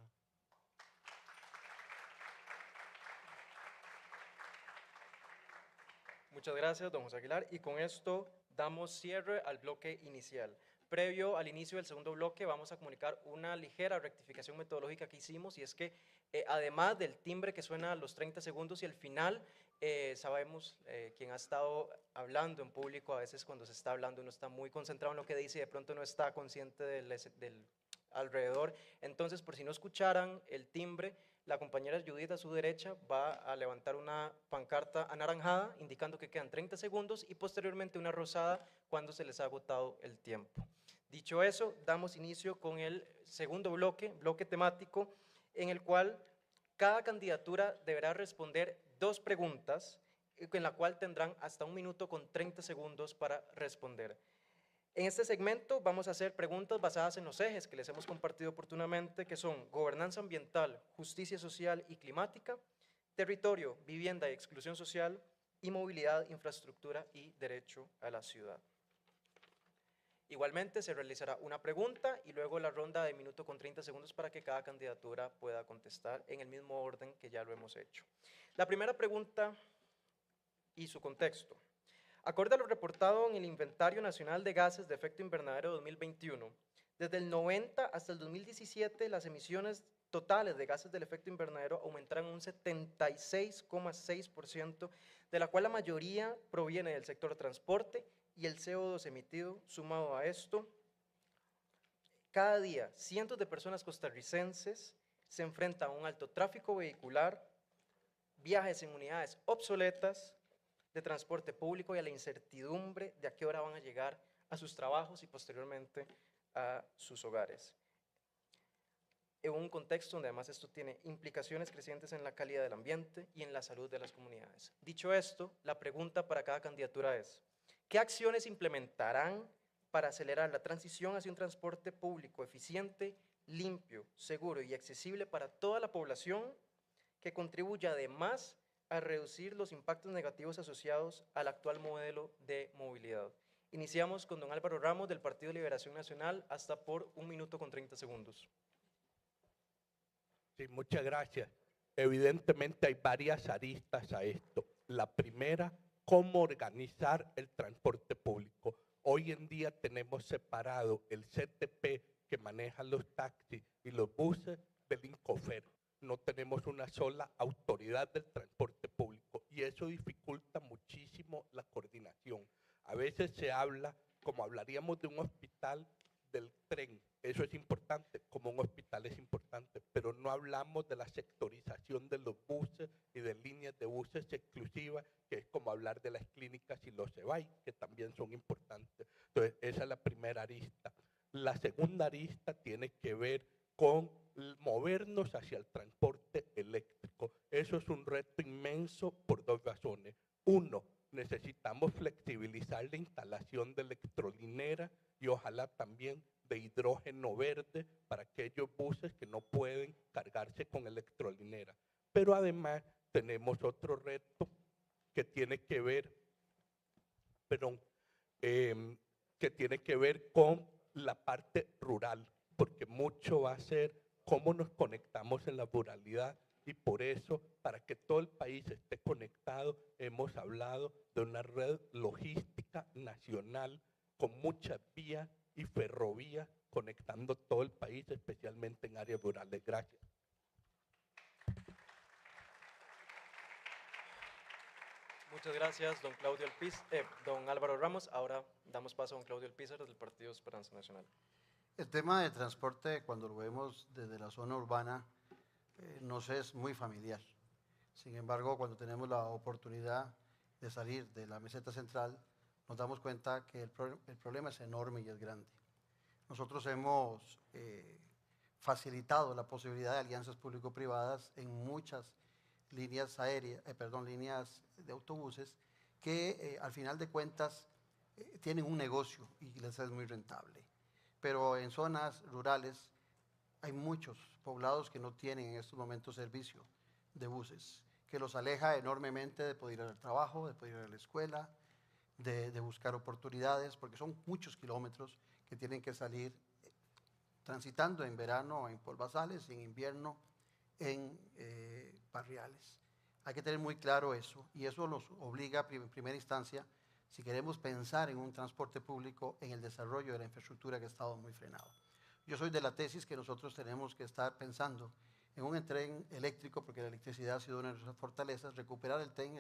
Muchas gracias, don José Aguilar. Y con esto damos cierre al bloque inicial. Previo al inicio del segundo bloque vamos a comunicar una ligera rectificación metodológica que hicimos y es que además del timbre que suena a los 30 segundos y al final, sabemos quien ha estado hablando en público, a veces cuando se está hablando uno está muy concentrado en lo que dice y de pronto no está consciente del alrededor. Entonces, por si no escucharan el timbre, la compañera Judith a su derecha va a levantar una pancarta anaranjada indicando que quedan 30 segundos y posteriormente una rosada cuando se les ha agotado el tiempo. Dicho eso, damos inicio con el segundo bloque temático, en el cual cada candidatura deberá responder 2 preguntas, en la cual tendrán hasta 1 minuto con 30 segundos para responder. En este segmento vamos a hacer preguntas basadas en los ejes que les hemos compartido oportunamente, que son gobernanza ambiental, justicia social y climática, territorio, vivienda y exclusión social, y movilidad, infraestructura y derecho a la ciudad. Igualmente se realizará una pregunta y luego la ronda de 1 minuto con 30 segundos para que cada candidatura pueda contestar en el mismo orden que ya lo hemos hecho. La primera pregunta y su contexto. Acorde a lo reportado en el Inventario Nacional de Gases de Efecto Invernadero 2021, desde el 90 hasta el 2017 las emisiones totales de gases del efecto invernadero aumentarán un 76,6% de la cual la mayoría proviene del sector transporte, y el CO2 emitido, sumado a esto, cada día cientos de personas costarricenses se enfrentan a un alto tráfico vehicular, viajes en unidades obsoletas de transporte público y a la incertidumbre de a qué hora van a llegar a sus trabajos y posteriormente a sus hogares. En un contexto donde además esto tiene implicaciones crecientes en la calidad del ambiente y en la salud de las comunidades. Dicho esto, la pregunta para cada candidatura es: ¿qué acciones implementarán para acelerar la transición hacia un transporte público eficiente, limpio, seguro y accesible para toda la población, que contribuya además a reducir los impactos negativos asociados al actual modelo de movilidad? Iniciamos con don Álvaro Ramos del Partido Liberación Nacional, hasta por 1 minuto con 30 segundos. Sí, muchas gracias. Evidentemente hay varias aristas a esto. La primera, cómo organizar el transporte público. Hoy en día tenemos separado el CTP, que maneja los taxis y los buses, del Incofer. No tenemos una sola autoridad del transporte público y eso dificulta muchísimo la coordinación. A veces se habla, como hablaríamos de un hospital, del tren. Eso es importante, como un hospital es importante, pero no hablamos de la sectorización de los buses y de líneas de buses exclusivas, que es como hablar de las clínicas y los EBAI, que también son importantes. Entonces, esa es la primera arista. La segunda arista tiene que ver con movernos hacia el transporte eléctrico. Eso es un reto inmenso por 2 razones. Uno, necesitamos flexibilizar la instalación de electrolineras y ojalá también de hidrógeno verde para aquellos buses que no pueden cargarse con electrolinera. Pero además tenemos otro reto que tiene que ver, que tiene que ver con la parte rural, porque mucho va a ser cómo nos conectamos en la ruralidad, y por eso, para que todo el país esté conectado, hemos hablado de una red logística nacional con muchas vías y ferrovías conectando todo el país, especialmente en áreas rurales. Gracias. Muchas gracias, don Álvaro Ramos. Ahora damos paso a don Claudio Alpizar del Partido Esperanza Nacional. El tema de transporte, cuando lo vemos desde la zona urbana, nos es muy familiar. Sin embargo, cuando tenemos la oportunidad de salir de la meseta central, nos damos cuenta que el problema es enorme y es grande. Nosotros hemos facilitado la posibilidad de alianzas público-privadas en muchas líneas líneas de autobuses que al final de cuentas tienen un negocio y les es muy rentable. Pero en zonas rurales hay muchos poblados que no tienen en estos momentos servicio de buses, que los aleja enormemente de poder ir al trabajo, de poder ir a la escuela, de buscar oportunidades, porque son muchos kilómetros que tienen que salir transitando en verano en polvazales y en invierno en barriales. Hay que tener muy claro eso, y eso nos obliga en primera instancia, si queremos pensar en un transporte público, en el desarrollo de la infraestructura que ha estado muy frenado. Yo soy de la tesis que nosotros tenemos que estar pensando en un tren eléctrico, porque la electricidad ha sido una de nuestras fortalezas, recuperar el tren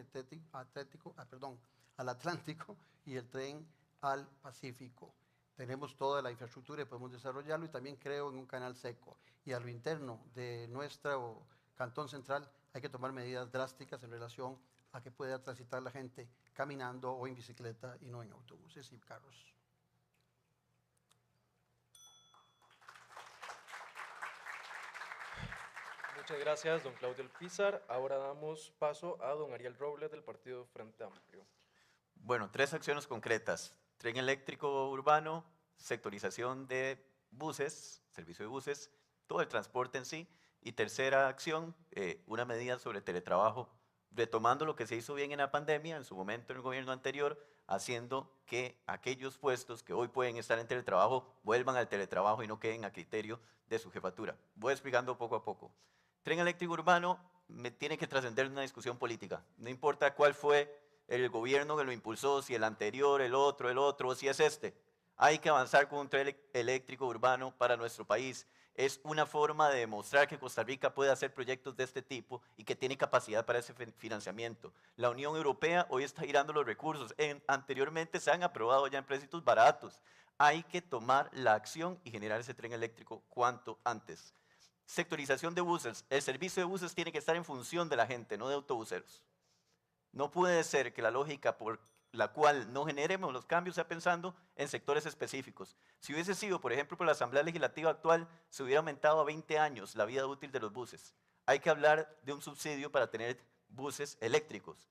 al Atlántico y el tren al Pacífico. Tenemos toda la infraestructura y podemos desarrollarlo, y también creo en un canal seco. Y a lo interno de nuestro Cantón Central hay que tomar medidas drásticas en relación a que pueda transitar la gente caminando o en bicicleta y no en autobuses y carros. Muchas gracias, don Claudio Alpizar. Ahora damos paso a don Ariel Robles del Partido Frente Amplio. Bueno, 3 acciones concretas: tren eléctrico urbano, sectorización de buses, servicio de buses, todo el transporte en sí. Y tercera acción, una medida sobre teletrabajo, retomando lo que se hizo bien en la pandemia, en su momento en el gobierno anterior, haciendo que aquellos puestos que hoy pueden estar en teletrabajo vuelvan al teletrabajo y no queden a criterio de su jefatura. Voy explicando poco a poco. Tren eléctrico urbano tiene que trascender una discusión política. No importa cuál fue el gobierno que lo impulsó, si el anterior, el otro, o si es este. Hay que avanzar con un tren eléctrico urbano para nuestro país. Es una forma de demostrar que Costa Rica puede hacer proyectos de este tipo y que tiene capacidad para ese financiamiento. La Unión Europea hoy está girando los recursos. Anteriormente se han aprobado ya en precios baratos. Hay que tomar la acción y generar ese tren eléctrico cuanto antes. Sectorización de buses. El servicio de buses tiene que estar en función de la gente, no de autobuseros. No puede ser que la lógica por la cual no generemos los cambios sea pensando en sectores específicos. Si hubiese sido, por ejemplo, por la Asamblea Legislativa actual, se hubiera aumentado a 20 años la vida útil de los buses. Hay que hablar de un subsidio para tener buses eléctricos.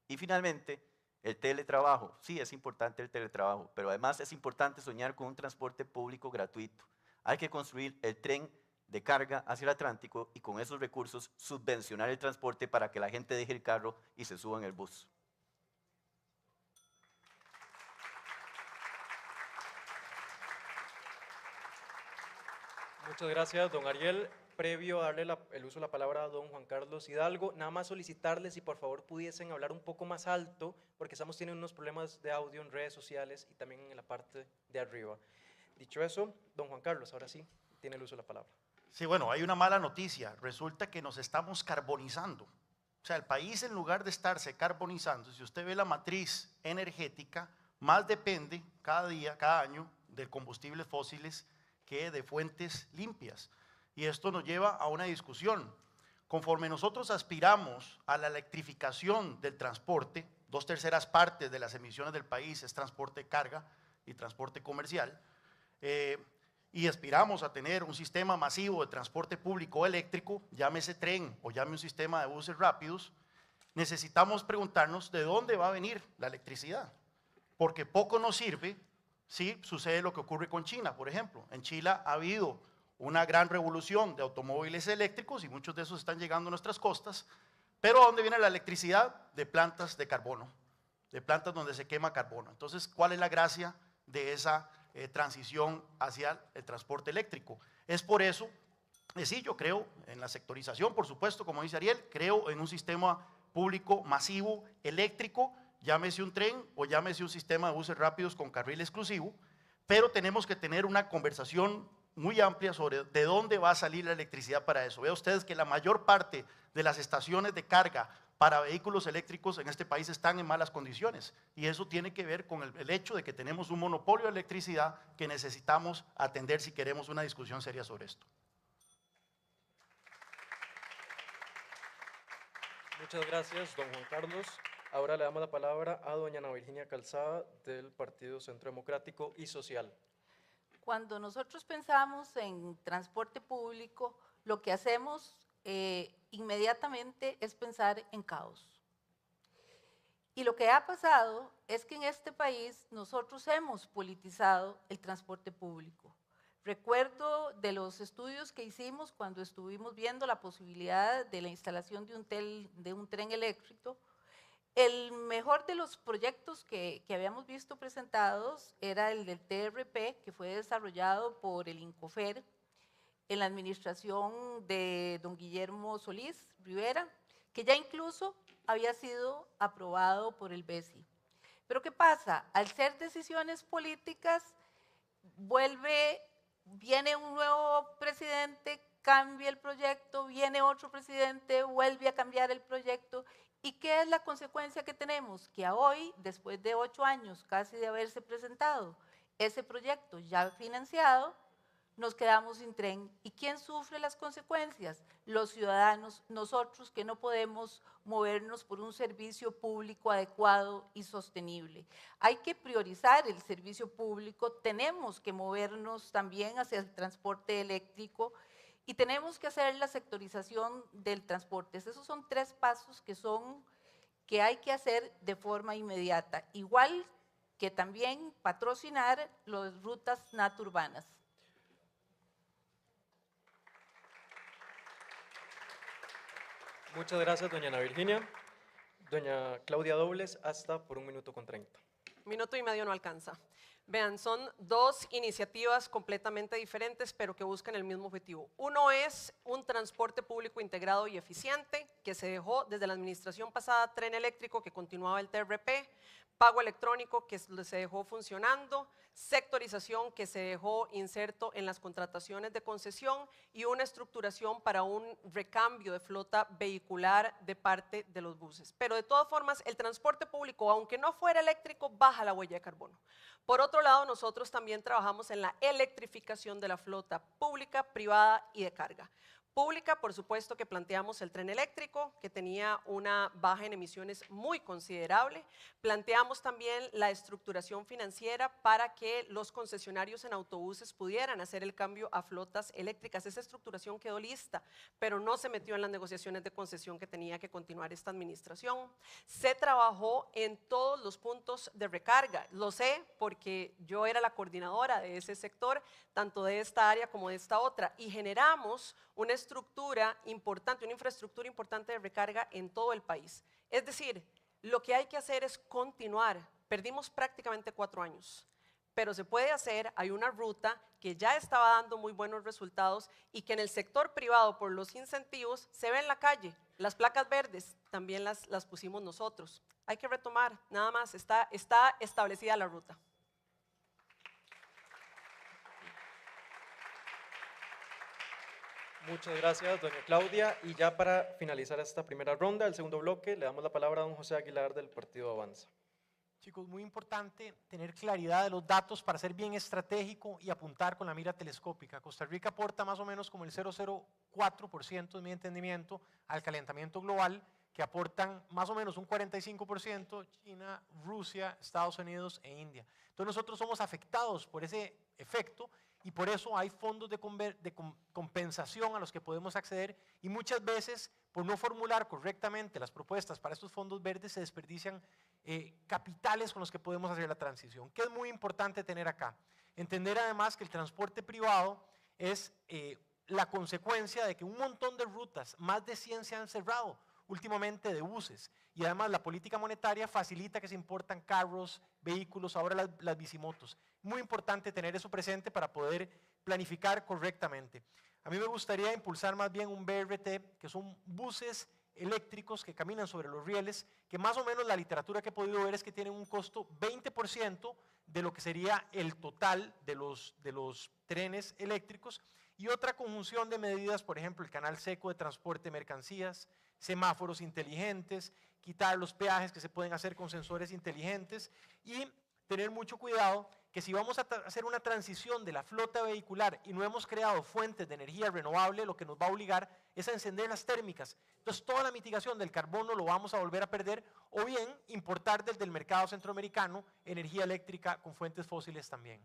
Y finalmente, el teletrabajo. Sí, es importante el teletrabajo, pero además es importante soñar con un transporte público gratuito. Hay que construir el tren de carga hacia el Atlántico y con esos recursos subvencionar el transporte para que la gente deje el carro y se suba en el bus. Muchas gracias, don Ariel. Previo a darle el uso de la palabra a don Juan Carlos Hidalgo, nada más solicitarles si por favor pudiesen hablar un poco más alto, porque estamos teniendo unos problemas de audio en redes sociales y también en la parte de arriba. Dicho eso, don Juan Carlos, ahora sí, tiene el uso de la palabra. Sí, bueno, hay una mala noticia. Resulta que nos estamos carbonizando. O sea, el país, en lugar de estarse carbonizando, si usted ve la matriz energética, más depende cada día, cada año, de combustibles fósiles que de fuentes limpias. Y esto nos lleva a una discusión. Conforme nosotros aspiramos a la electrificación del transporte, 2/3 partes de las emisiones del país es transporte de carga y transporte comercial, y aspiramos a tener un sistema masivo de transporte público eléctrico, llámese tren o llame un sistema de buses rápidos, necesitamos preguntarnos de dónde va a venir la electricidad, porque poco nos sirve si sucede lo que ocurre con China, por ejemplo. En Chile ha habido una gran revolución de automóviles eléctricos y muchos de esos están llegando a nuestras costas, pero ¿a dónde viene la electricidad? De plantas de carbono, de plantas donde se quema carbono. Entonces, ¿cuál es la gracia de esa transición hacia el transporte eléctrico? Es por eso, sí, yo creo en la sectorización, por supuesto, como dice Ariel, creo en un sistema público masivo eléctrico, llámese un tren o llámese un sistema de buses rápidos con carril exclusivo, pero tenemos que tener una conversación muy amplia sobre de dónde va a salir la electricidad para eso. Vean ustedes que la mayor parte de las estaciones de carga para vehículos eléctricos en este país están en malas condiciones, y eso tiene que ver con el hecho de que tenemos un monopolio de electricidad que necesitamos atender si queremos una discusión seria sobre esto. Muchas gracias, don Juan Carlos. Ahora le damos la palabra a doña Ana Virginia Calzada del Partido Centro Democrático y Social. Cuando nosotros pensamos en transporte público, lo que hacemos inmediatamente es pensar en caos. Y lo que ha pasado es que en este país nosotros hemos politizado el transporte público. Recuerdo de los estudios que hicimos cuando estuvimos viendo la posibilidad de la instalación de un tren eléctrico. El mejor de los proyectos que habíamos visto presentados era el del TRP, que fue desarrollado por el INCOFER en la administración de don Guillermo Solís Rivera, que ya incluso había sido aprobado por el BESI. Pero ¿qué pasa? Al ser decisiones políticas, viene un nuevo presidente, cambia el proyecto, viene otro presidente, vuelve a cambiar el proyecto. ¿Y qué es la consecuencia que tenemos? Que a hoy, después de 8 años casi de haberse presentado ese proyecto ya financiado, nos quedamos sin tren. ¿Y quién sufre las consecuencias? Los ciudadanos, nosotros que no podemos movernos por un servicio público adecuado y sostenible. Hay que priorizar el servicio público, tenemos que movernos también hacia el transporte eléctrico y tenemos que hacer la sectorización del transporte. Esos son 3 pasos que hay que hacer de forma inmediata. Igual que también patrocinar las rutas natururbanas. Muchas gracias, doña Ana Virginia. Doña Claudia Dobles, hasta por 1 minuto con 30. Minuto y medio no alcanza. Vean, son 2 iniciativas completamente diferentes, pero que buscan el mismo objetivo. Uno es un transporte público integrado y eficiente, que se dejó desde la administración pasada, tren eléctrico, que continuaba el TRP, pago electrónico que se dejó funcionando, sectorización que se dejó inserto en las contrataciones de concesión y una estructuración para un recambio de flota vehicular de parte de los buses. Pero de todas formas, el transporte público, aunque no fuera eléctrico, baja la huella de carbono. Por otro lado, nosotros también trabajamos en la electrificación de la flota pública, privada y de carga. Pública, por supuesto que planteamos el tren eléctrico, que tenía una baja en emisiones muy considerable. Planteamos también la estructuración financiera para que los concesionarios en autobuses pudieran hacer el cambio a flotas eléctricas. Esa estructuración quedó lista, pero no se metió en las negociaciones de concesión que tenía que continuar esta administración. Se trabajó en todos los puntos de recarga. Lo sé porque yo era la coordinadora de ese sector, tanto de esta área como de esta otra, y generamos una estructura importante, una infraestructura importante de recarga en todo el país. Es decir, lo que hay que hacer es continuar. Perdimos prácticamente 4 años, pero se puede hacer. Hay una ruta que ya estaba dando muy buenos resultados y que en el sector privado, por los incentivos, se ve en la calle. Las placas verdes también las pusimos nosotros. Hay que retomar, nada más, está establecida la ruta. Muchas gracias, doña Claudia. Y ya para finalizar esta primera ronda, el segundo bloque, le damos la palabra a don José Aguilar del Partido Avanza. Chicos, muy importante tener claridad de los datos para ser bien estratégico y apuntar con la mira telescópica. Costa Rica aporta más o menos como el 0,04% de mi entendimiento al calentamiento global, que aportan más o menos un 45% China, Rusia, Estados Unidos e India. Entonces nosotros somos afectados por ese efecto y por eso hay fondos de compensación a los que podemos acceder y muchas veces por no formular correctamente las propuestas para estos fondos verdes se desperdician capitales con los que podemos hacer la transición. ¿Qué es muy importante tener acá? Entender además que el transporte privado es la consecuencia de que un montón de rutas, más de 100 se han cerrado últimamente de buses y además la política monetaria facilita que se importan carros, vehículos, ahora las bicimotos. Muy importante tener eso presente para poder planificar correctamente. A mí me gustaría impulsar más bien un BRT, que son buses eléctricos que caminan sobre los rieles, que más o menos la literatura que he podido ver es que tienen un costo 20% de lo que sería el total de los trenes eléctricos y otra conjunción de medidas, por ejemplo, el canal seco de transporte de mercancías, semáforos inteligentes, quitar los peajes que se pueden hacer con sensores inteligentes y tener mucho cuidado que si vamos a hacer una transición de la flota vehicular y no hemos creado fuentes de energía renovable, lo que nos va a obligar es a encender las térmicas. Entonces toda la mitigación del carbono lo vamos a volver a perder o bien importar desde el mercado centroamericano energía eléctrica con fuentes fósiles también.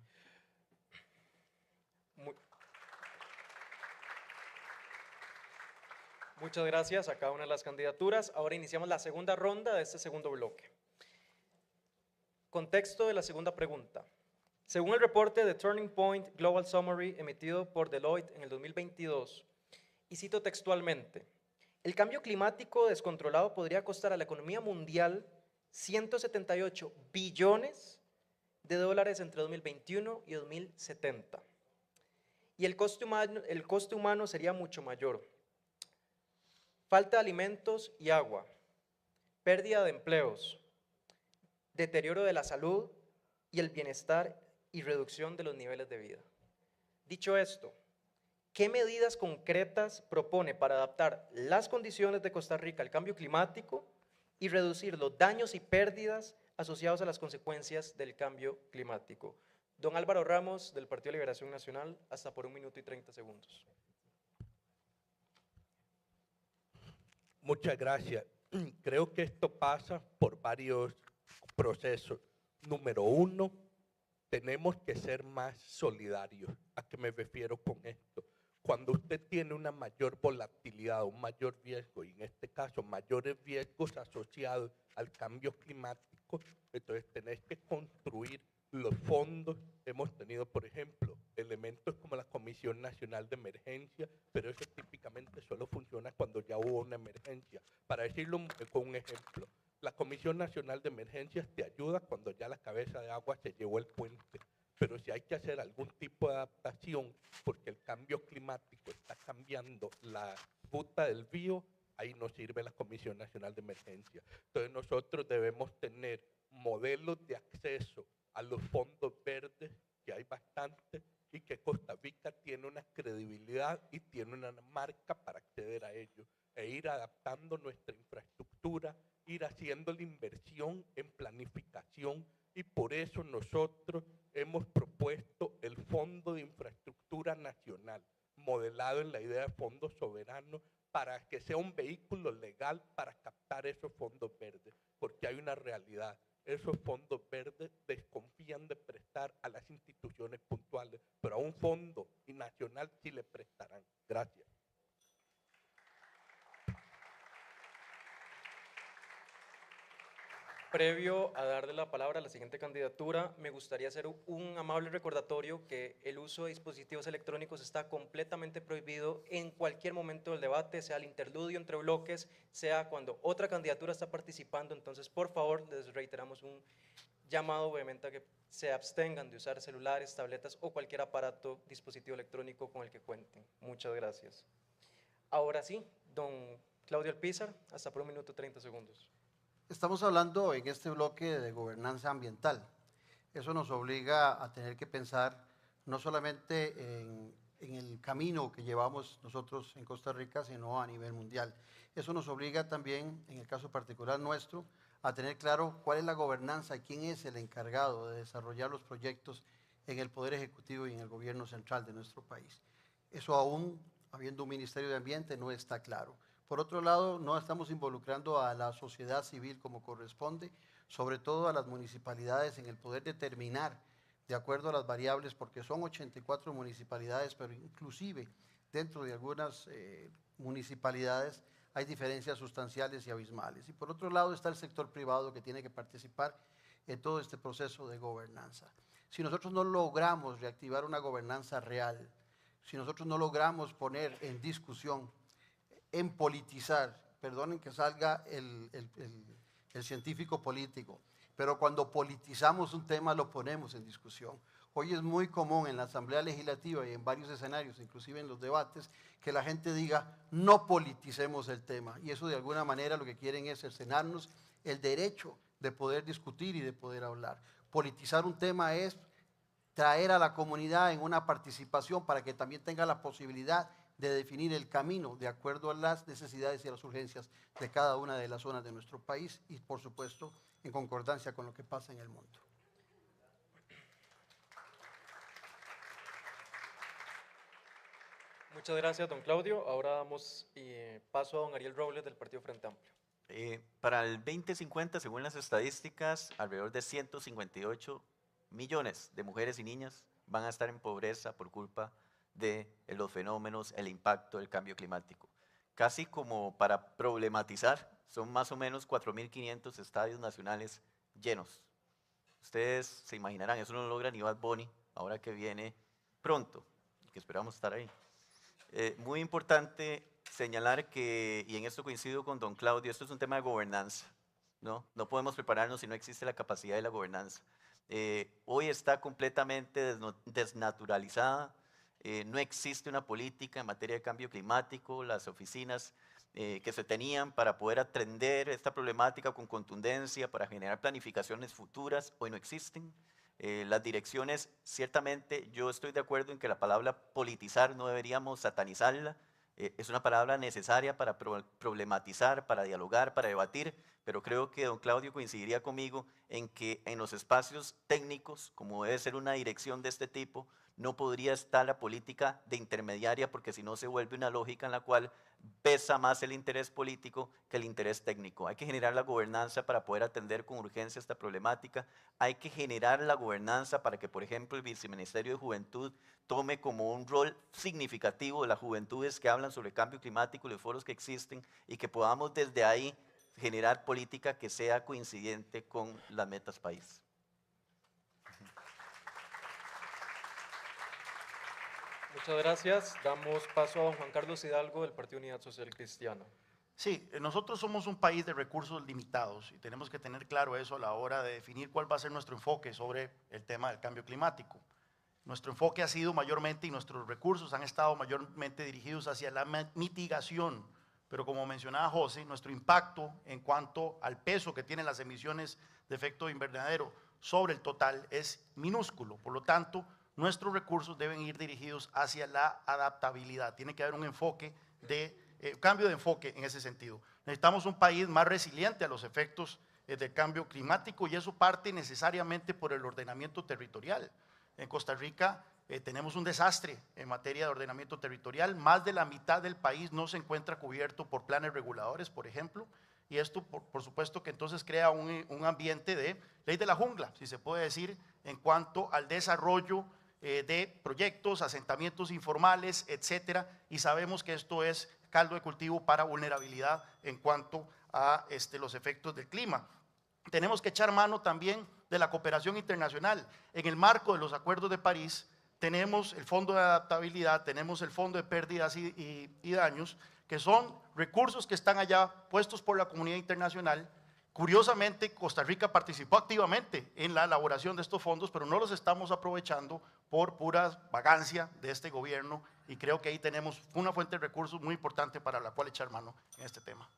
Muchas gracias a cada una de las candidaturas. Ahora iniciamos la segunda ronda de este segundo bloque. Contexto de la segunda pregunta. Según el reporte de Turning Point Global Summary emitido por Deloitte en el 2022, y cito textualmente, el cambio climático descontrolado podría costar a la economía mundial 178 billones de dólares entre 2021 y 2070. Y el coste humano sería mucho mayor. Falta de alimentos y agua, pérdida de empleos, deterioro de la salud y el bienestar y reducción de los niveles de vida. Dicho esto, ¿qué medidas concretas propone para adaptar las condiciones de Costa Rica al cambio climático y reducir los daños y pérdidas asociados a las consecuencias del cambio climático? Don Álvaro Ramos, del Partido de Liberación Nacional, hasta por 1 minuto y 30 segundos. Muchas gracias. Creo que esto pasa por varios procesos. Número uno, tenemos que ser más solidarios. ¿A qué me refiero con esto? Cuando usted tiene una mayor volatilidad, un mayor riesgo, y en este caso mayores riesgos asociados al cambio climático, entonces tenés que construir los fondos. Hemos tenido, por ejemplo, elementos como la Comisión Nacional de Emergencia, pero eso típicamente solo funciona cuando ya hubo una emergencia. Para decirlo con un ejemplo, la Comisión Nacional de Emergencias te ayuda cuando ya la cabeza de agua se llevó el puente. Pero si hay que hacer algún tipo de adaptación, porque el cambio climático está cambiando la ruta del río, ahí no sirve la Comisión Nacional de Emergencia. Entonces nosotros debemos tener modelos de acceso a los fondos verdes, que hay bastante, y que Costa Rica tiene una credibilidad y tiene una marca para acceder a ellos, e ir adaptando nuestra infraestructura, ir haciendo la inversión en planificación, y por eso nosotros hemos propuesto el Fondo de Infraestructura Nacional, modelado en la idea de fondo soberano, para que sea un vehículo legal para captar esos fondos verdes, porque hay una realidad. Esos fondos verdes desconfían de prestar a las instituciones puntuales, pero a un fondo nacional sí le prestarán. Gracias. Previo a darle la palabra a la siguiente candidatura, me gustaría hacer un amable recordatorio que el uso de dispositivos electrónicos está completamente prohibido en cualquier momento del debate, sea el interludio entre bloques, sea cuando otra candidatura está participando. Entonces, por favor, les reiteramos un llamado obviamente a que se abstengan de usar celulares, tabletas o cualquier aparato, dispositivo electrónico con el que cuenten. Muchas gracias. Ahora sí, don Claudio Alpizar, hasta por 1 minuto 30 segundos. Estamos hablando en este bloque de gobernanza ambiental. Eso nos obliga a tener que pensar no solamente en el camino que llevamos nosotros en Costa Rica, sino a nivel mundial. Eso nos obliga también, en el caso particular nuestro, a tener claro cuál es la gobernanza, quién es el encargado de desarrollar los proyectos en el Poder Ejecutivo y en el gobierno central de nuestro país. Eso aún, habiendo un Ministerio de Ambiente, no está claro. Por otro lado, no estamos involucrando a la sociedad civil como corresponde, sobre todo a las municipalidades en el poder determinar, de acuerdo a las variables, porque son 84 municipalidades, pero inclusive dentro de algunas municipalidades hay diferencias sustanciales y abismales. Y por otro lado está el sector privado que tiene que participar en todo este proceso de gobernanza. Si nosotros no logramos reactivar una gobernanza real, si nosotros no logramos poner en discusión, en politizar, perdonen que salga el científico político, pero cuando politizamos un tema lo ponemos en discusión. Hoy es muy común en la Asamblea Legislativa y en varios escenarios, inclusive en los debates, que la gente diga no politicemos el tema, y eso de alguna manera lo que quieren es cercenarnos el derecho de poder discutir y de poder hablar. Politizar un tema es traer a la comunidad en una participación para que también tenga la posibilidad de definir el camino de acuerdo a las necesidades y a las urgencias de cada una de las zonas de nuestro país y, por supuesto, en concordancia con lo que pasa en el mundo. Muchas gracias, don Claudio. Ahora damos paso a don Ariel Robles del Partido Frente Amplio. Para el 2050, según las estadísticas, alrededor de 158 millones de mujeres y niñas van a estar en pobreza por culpa de los fenómenos, el impacto del cambio climático. Casi como para problematizar, son más o menos 4.500 estadios nacionales llenos. Ustedes se imaginarán, eso no lo logra ni Bad Bunny, ahora que viene pronto, que esperamos estar ahí. Muy importante señalar que, y en esto coincido con don Claudio, esto es un tema de gobernanza, ¿no? No podemos prepararnos si no existe la capacidad de la gobernanza. Hoy está completamente desnaturalizada. No existe una política en materia de cambio climático. Las oficinas que se tenían para poder atender esta problemática con contundencia, para generar planificaciones futuras, hoy no existen. Las direcciones, ciertamente yo estoy de acuerdo en que la palabra politizar no deberíamos satanizarla. Es una palabra necesaria para problematizar, para dialogar, para debatir, pero creo que don Claudio coincidiría conmigo en que en los espacios técnicos, como debe ser una dirección de este tipo, no podría estar la política de intermediaria, porque si no se vuelve una lógica en la cual pesa más el interés político que el interés técnico. Hay que generar la gobernanza para poder atender con urgencia esta problemática. Hay que generar la gobernanza para que, por ejemplo, el Viceministerio de Juventud tome como un rol significativo de las juventudes que hablan sobre cambio climático, los foros que existen, y que podamos desde ahí generar política que sea coincidente con las metas país. Muchas gracias. Damos paso a don Juan Carlos Hidalgo del Partido Unidad Social Cristiana. Sí, nosotros somos un país de recursos limitados y tenemos que tener claro eso a la hora de definir cuál va a ser nuestro enfoque sobre el tema del cambio climático. Nuestro enfoque ha sido mayormente, y nuestros recursos han estado mayormente dirigidos hacia la mitigación, pero como mencionaba José, nuestro impacto en cuanto al peso que tienen las emisiones de efecto invernadero sobre el total es minúsculo. Por lo tanto, nuestros recursos deben ir dirigidos hacia la adaptabilidad. Tiene que haber un enfoque cambio de enfoque en ese sentido. Necesitamos un país más resiliente a los efectos del cambio climático y eso parte necesariamente por el ordenamiento territorial. En Costa Rica tenemos un desastre en materia de ordenamiento territorial. Más de la mitad del país no se encuentra cubierto por planes reguladores, por ejemplo, y esto por supuesto que entonces crea un ambiente de ley de la jungla, si se puede decir, en cuanto al desarrollo de proyectos, asentamientos informales, etcétera, y sabemos que esto es caldo de cultivo para vulnerabilidad en cuanto a los efectos del clima. Tenemos que echar mano también de la cooperación internacional. En el marco de los acuerdos de París tenemos el Fondo de Adaptabilidad, tenemos el Fondo de Pérdidas y Daños, que son recursos que están allá puestos por la comunidad internacional. Curiosamente, Costa Rica participó activamente en la elaboración de estos fondos, pero no los estamos aprovechando por pura vagancia de este gobierno y creo que ahí tenemos una fuente de recursos muy importante para la cual echar mano en este tema.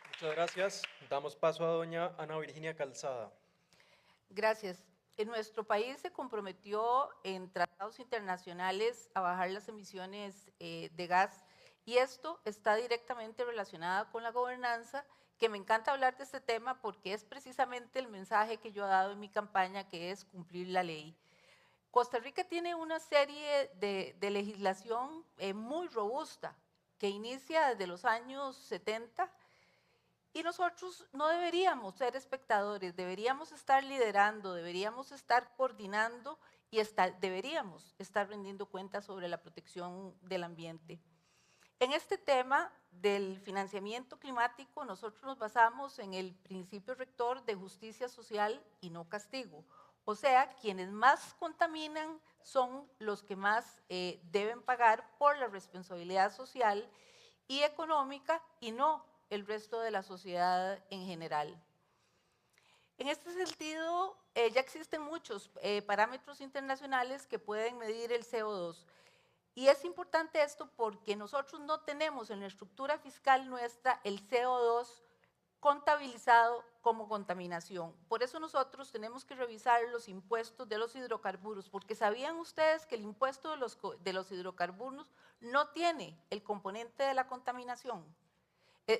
Muchas gracias. Damos paso a doña Ana Virginia Calzada. Gracias. En nuestro país se comprometió en tratados internacionales a bajar las emisiones de gas y esto está directamente relacionado con la gobernanza, que me encanta hablar de este tema porque es precisamente el mensaje que yo he dado en mi campaña, que es cumplir la ley. Costa Rica tiene una serie de legislación muy robusta que inicia desde los años 70 y nosotros no deberíamos ser espectadores, deberíamos estar liderando, deberíamos estar coordinando y deberíamos estar rendiendo cuentas sobre la protección del ambiente. En este tema del financiamiento climático, nosotros nos basamos en el principio rector de justicia social y no castigo. O sea, quienes más contaminan son los que más deben pagar por la responsabilidad social y económica y no el resto de la sociedad en general. En este sentido, ya existen muchos parámetros internacionales que pueden medir el CO2. Y es importante esto porque nosotros no tenemos en la estructura fiscal nuestra el CO2 contabilizado como contaminación. Por eso nosotros tenemos que revisar los impuestos de los hidrocarburos, porque ¿sabían ustedes que el impuesto de los hidrocarburos no tiene el componente de la contaminación?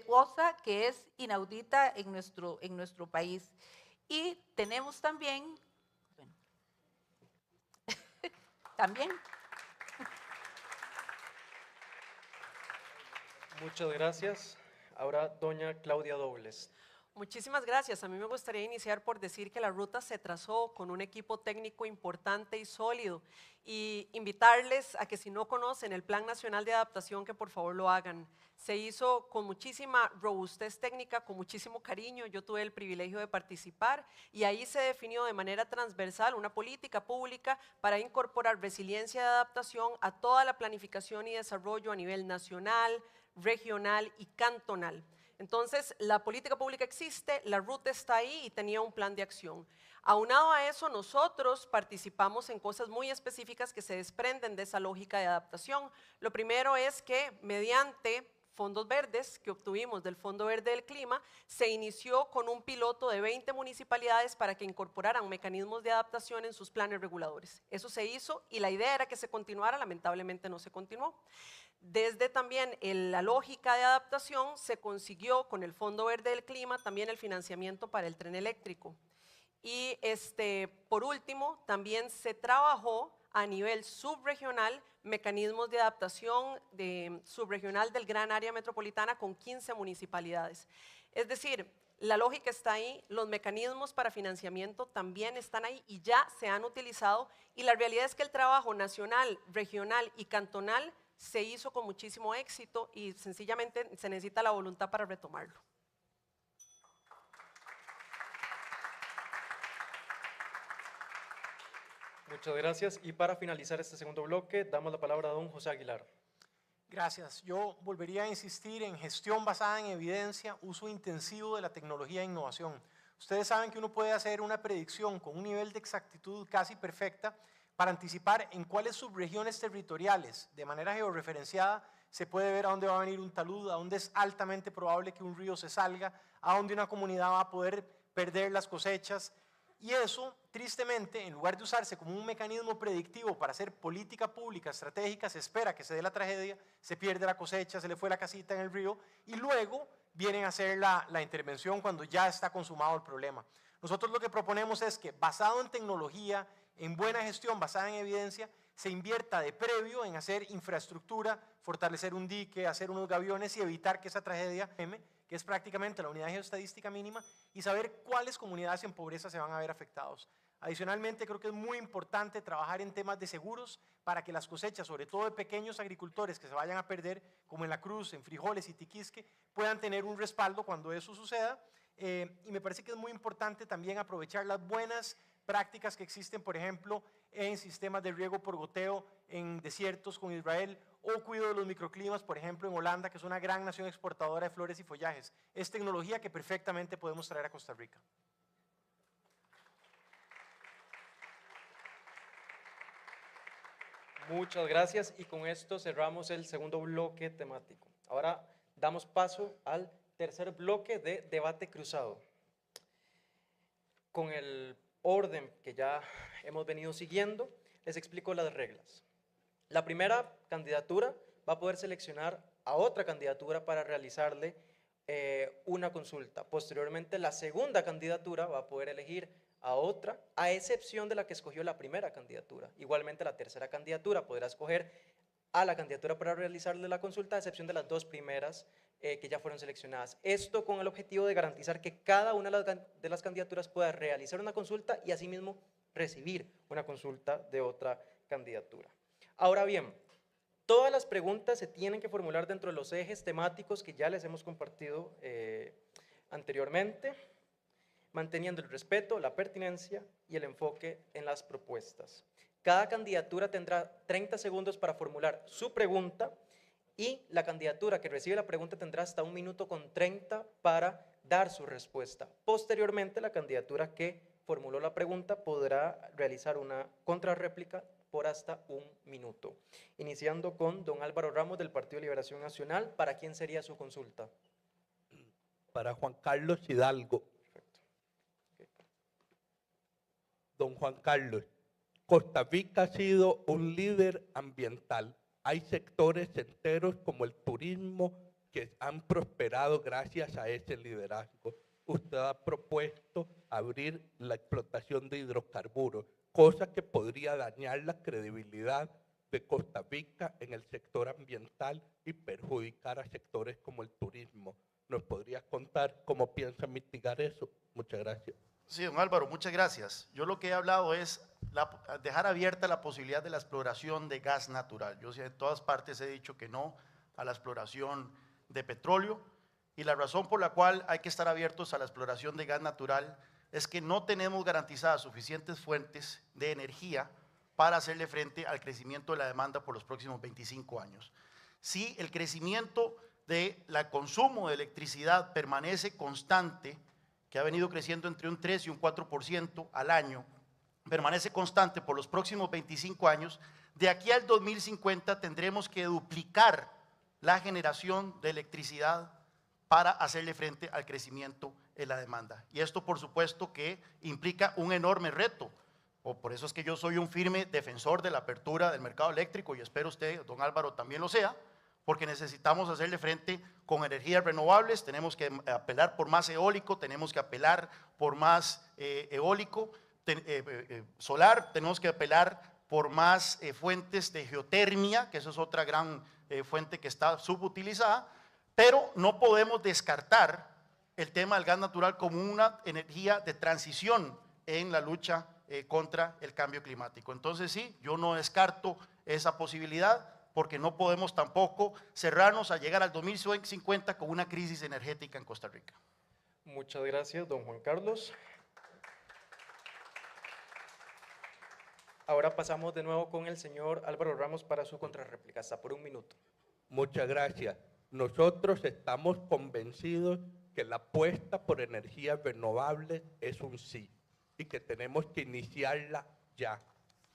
Cosa que es inaudita en nuestro país. Y tenemos también, bueno, también. Muchas gracias. Ahora, doña Claudia Dobles. Muchísimas gracias. A mí me gustaría iniciar por decir que la ruta se trazó con un equipo técnico importante y sólido y invitarles a que si no conocen el Plan Nacional de Adaptación, que por favor lo hagan. Se hizo con muchísima robustez técnica, con muchísimo cariño. Yo tuve el privilegio de participar y ahí se definió de manera transversal una política pública para incorporar resiliencia y adaptación a toda la planificación y desarrollo a nivel nacional, regional y cantonal. Entonces, la política pública existe, la ruta está ahí y tenía un plan de acción. Aunado a eso, nosotros participamos en cosas muy específicas que se desprenden de esa lógica de adaptación. Lo primero es que mediante fondos verdes que obtuvimos del Fondo Verde del Clima, se inició con un piloto de 20 municipalidades para que incorporaran mecanismos de adaptación en sus planes reguladores. Eso se hizo y la idea era que se continuara, lamentablemente no se continuó. Desde también la lógica de adaptación se consiguió con el Fondo Verde del Clima también el financiamiento para el tren eléctrico. Y por último, también se trabajó a nivel subregional mecanismos de adaptación subregional del gran área metropolitana con 15 municipalidades. Es decir, la lógica está ahí, los mecanismos para financiamiento también están ahí y ya se han utilizado y la realidad es que el trabajo nacional, regional y cantonal se hizo con muchísimo éxito y sencillamente se necesita la voluntad para retomarlo. Muchas gracias. Y para finalizar este segundo bloque, damos la palabra a don José Aguilar. Gracias. Yo volvería a insistir en gestión basada en evidencia, uso intensivo de la tecnología e innovación. Ustedes saben que uno puede hacer una predicción con un nivel de exactitud casi perfecta para anticipar en cuáles subregiones territoriales, de manera georreferenciada, se puede ver a dónde va a venir un talud, a dónde es altamente probable que un río se salga, a dónde una comunidad va a poder perder las cosechas. Y eso, tristemente, en lugar de usarse como un mecanismo predictivo para hacer política pública estratégica, se espera que se dé la tragedia, se pierde la cosecha, se le fue la casita en el río y luego vienen a hacer la intervención cuando ya está consumado el problema. Nosotros lo que proponemos es que, basado en tecnología, en buena gestión, basada en evidencia, se invierta de previo en hacer infraestructura, fortalecer un dique, hacer unos gaviones y evitar que esa tragedia, que es prácticamente la unidad geoestadística mínima, y saber cuáles comunidades en pobreza se van a ver afectados. Adicionalmente, creo que es muy importante trabajar en temas de seguros para que las cosechas, sobre todo de pequeños agricultores que se vayan a perder, como en La Cruz, en Frijoles y Tiquisque, puedan tener un respaldo cuando eso suceda. Y me parece que es muy importante también aprovechar las buenas prácticas que existen, por ejemplo, en sistemas de riego por goteo en desiertos con Israel, o cuidado de los microclimas, por ejemplo, en Holanda, que es una gran nación exportadora de flores y follajes. Es tecnología que perfectamente podemos traer a Costa Rica. Muchas gracias, y con esto cerramos el segundo bloque temático. Ahora damos paso al tercer bloque de debate cruzado. Con el orden que ya hemos venido siguiendo, les explico las reglas. La primera candidatura va a poder seleccionar a otra candidatura para realizarle una consulta. Posteriormente, la segunda candidatura va a poder elegir a otra, a excepción de la que escogió la primera candidatura. Igualmente, la tercera candidatura podrá escoger a la candidatura para realizarle la consulta, a excepción de las dos primeras que ya fueron seleccionadas. Esto con el objetivo de garantizar que cada una de las candidaturas pueda realizar una consulta y asimismo recibir una consulta de otra candidatura. Ahora bien, todas las preguntas se tienen que formular dentro de los ejes temáticos que ya les hemos compartido anteriormente, manteniendo el respeto, la pertinencia y el enfoque en las propuestas. Cada candidatura tendrá 30 segundos para formular su pregunta, y la candidatura que recibe la pregunta tendrá hasta 1 minuto con 30 para dar su respuesta. Posteriormente, la candidatura que formuló la pregunta podrá realizar una contrarréplica por hasta 1 minuto. Iniciando con don Álvaro Ramos del Partido de Liberación Nacional. ¿Para quién sería su consulta? Para Juan Carlos Hidalgo. Perfecto. Okay. Don Juan Carlos, Costa Rica ha sido un líder ambiental. Hay sectores enteros como el turismo que han prosperado gracias a ese liderazgo. Usted ha propuesto abrir la explotación de hidrocarburos, cosa que podría dañar la credibilidad de Costa Rica en el sector ambiental y perjudicar a sectores como el turismo. ¿Nos podrías contar cómo piensa mitigar eso? Muchas gracias. Sí, don Álvaro, muchas gracias. Yo lo que he hablado es dejar abierta la posibilidad de la exploración de gas natural. Yo en todas partes he dicho que no a la exploración de petróleo, y la razón por la cual hay que estar abiertos a la exploración de gas natural es que no tenemos garantizadas suficientes fuentes de energía para hacerle frente al crecimiento de la demanda por los próximos 25 años. Si el crecimiento del consumo de electricidad permanece constante, que ha venido creciendo entre un 3 y un 4% al año, permanece constante por los próximos 25 años, de aquí al 2050 tendremos que duplicar la generación de electricidad para hacerle frente al crecimiento en la demanda. Y esto, por supuesto, que implica un enorme reto. Por eso es que yo soy un firme defensor de la apertura del mercado eléctrico, y espero usted, don Álvaro, también lo sea, porque necesitamos hacerle frente con energías renovables. Tenemos que apelar por más eólico, tenemos que apelar por más solar, tenemos que apelar por más fuentes de geotermia, que eso es otra gran fuente que está subutilizada, pero no podemos descartar el tema del gas natural como una energía de transición en la lucha contra el cambio climático. Entonces sí, yo no descarto esa posibilidad, porque no podemos tampoco cerrarnos a llegar al 2050 con una crisis energética en Costa Rica. Muchas gracias, don Juan Carlos. Ahora pasamos de nuevo con el señor Álvaro Ramos para su contrarréplica, hasta por 1 minuto. Muchas gracias. Nosotros estamos convencidos que la apuesta por energías renovables es un sí y que tenemos que iniciarla ya.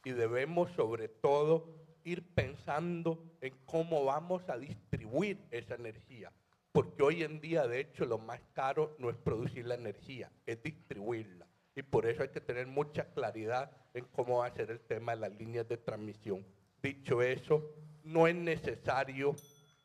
Y debemos, sobre todo, ir pensando en cómo vamos a distribuir esa energía. Porque hoy en día, de hecho, lo más caro no es producir la energía, es distribuirla. Y por eso hay que tener mucha claridad en cómo va a ser el tema de las líneas de transmisión. Dicho eso, no es necesario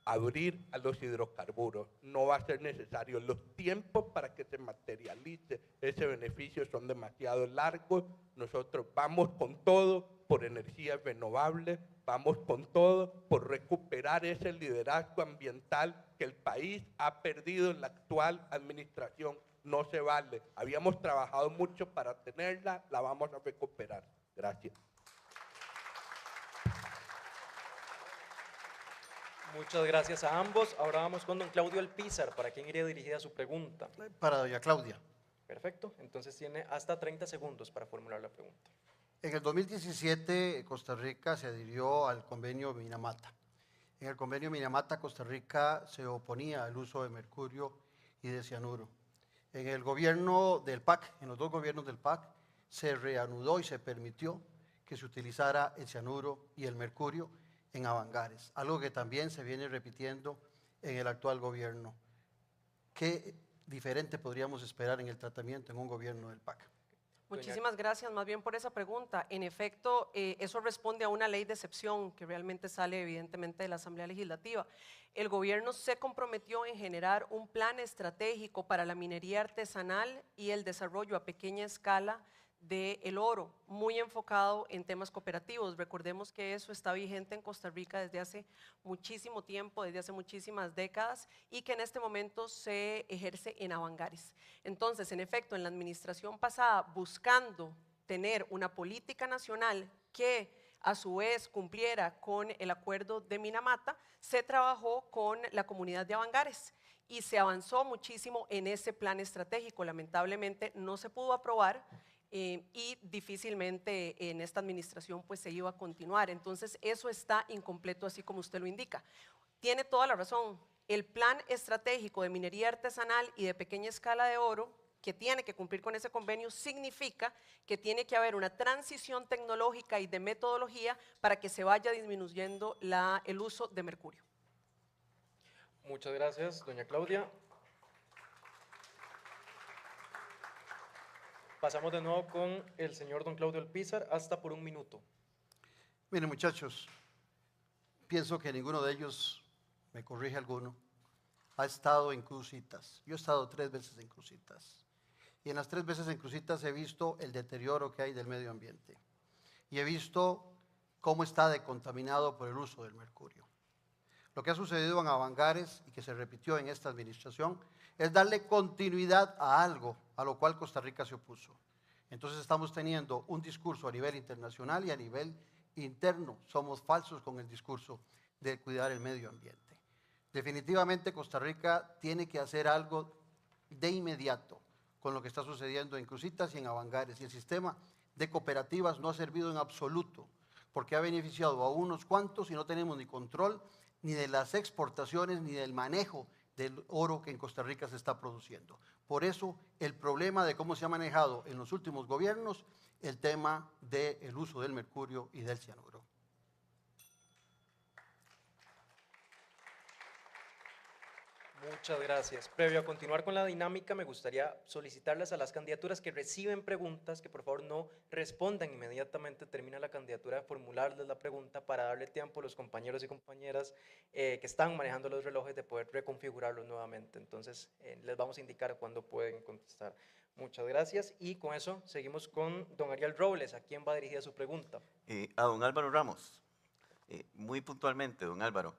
abrir a los hidrocarburos, no va a ser necesario. Los tiempos para que se materialice ese beneficio son demasiado largos. Nosotros vamos con todo por energías renovables, vamos con todo por recuperar ese liderazgo ambiental que el país ha perdido en la actual administración. No se vale. Habíamos trabajado mucho para tenerla, la vamos a recuperar. Gracias. Muchas gracias a ambos. Ahora vamos con don Claudio Alpizar. ¿Para quién iría dirigida su pregunta? Para doña Claudia. Perfecto. Entonces tiene hasta 30 segundos para formular la pregunta. En el 2017, Costa Rica se adhirió al convenio Minamata. En el convenio Minamata, Costa Rica se oponía al uso de mercurio y de cianuro. En el gobierno del PAC, en los dos gobiernos del PAC, se reanudó y se permitió que se utilizara el cianuro y el mercurio en Avangares, algo que también se viene repitiendo en el actual gobierno. ¿Qué diferente podríamos esperar en el tratamiento en un gobierno del PAC? Muchísimas gracias más bien por esa pregunta. En efecto, eso responde a una ley de excepción que realmente sale evidentemente de la Asamblea Legislativa. El gobierno se comprometió en generar un plan estratégico para la minería artesanal y el desarrollo a pequeña escala del oro, muy enfocado en temas cooperativos. Recordemos que eso está vigente en Costa Rica desde hace muchísimo tiempo, desde hace muchísimas décadas, y que en este momento se ejerce en Avangares. Entonces, en efecto, en la administración pasada, buscando tener una política nacional que a su vez cumpliera con el acuerdo de Minamata, se trabajó con la comunidad de Avangares y se avanzó muchísimo en ese plan estratégico. Lamentablemente no se pudo aprobar, y difícilmente en esta administración pues se iba a continuar. Entonces eso está incompleto así como usted lo indica. Tiene toda la razón. El plan estratégico de minería artesanal y de pequeña escala de oro, que tiene que cumplir con ese convenio, significa que tiene que haber una transición tecnológica y de metodología para que se vaya disminuyendo el uso de mercurio. Muchas gracias, doña Claudia. Pasamos de nuevo con el señor don Claudio Alpizar, hasta por 1 minuto. Miren, muchachos, pienso que ninguno de ellos, me corrige alguno, ha estado en Cruzitas. Yo he estado 3 veces en Cruzitas. Y en las 3 veces en Cruzitas he visto el deterioro que hay del medio ambiente. Y he visto cómo está decontaminado por el uso del mercurio. Lo que ha sucedido en Avangares y que se repitió en esta administración es darle continuidad a algo a lo cual Costa Rica se opuso. Entonces estamos teniendo un discurso a nivel internacional y a nivel interno. Somos falsos con el discurso de cuidar el medio ambiente. Definitivamente Costa Rica tiene que hacer algo de inmediato con lo que está sucediendo en Cruzitas y en Avangares. Y el sistema de cooperativas no ha servido en absoluto, porque ha beneficiado a unos cuantos y no tenemos ni control ni de las exportaciones ni del manejo del oro que en Costa Rica se está produciendo. Por eso, el problema de cómo se ha manejado en los últimos gobiernos el tema del uso del mercurio y del cianuro. Muchas gracias. Previo a continuar con la dinámica, me gustaría solicitarles a las candidaturas que reciben preguntas que por favor no respondan inmediatamente, termina la candidatura, de formularles la pregunta para darle tiempo a los compañeros y compañeras que están manejando los relojes de poder reconfigurarlos nuevamente. Entonces, les vamos a indicar cuándo pueden contestar. Muchas gracias. Y con eso seguimos con don Ariel Robles. ¿A quién va dirigida su pregunta? A don Álvaro Ramos. Muy puntualmente, don Álvaro.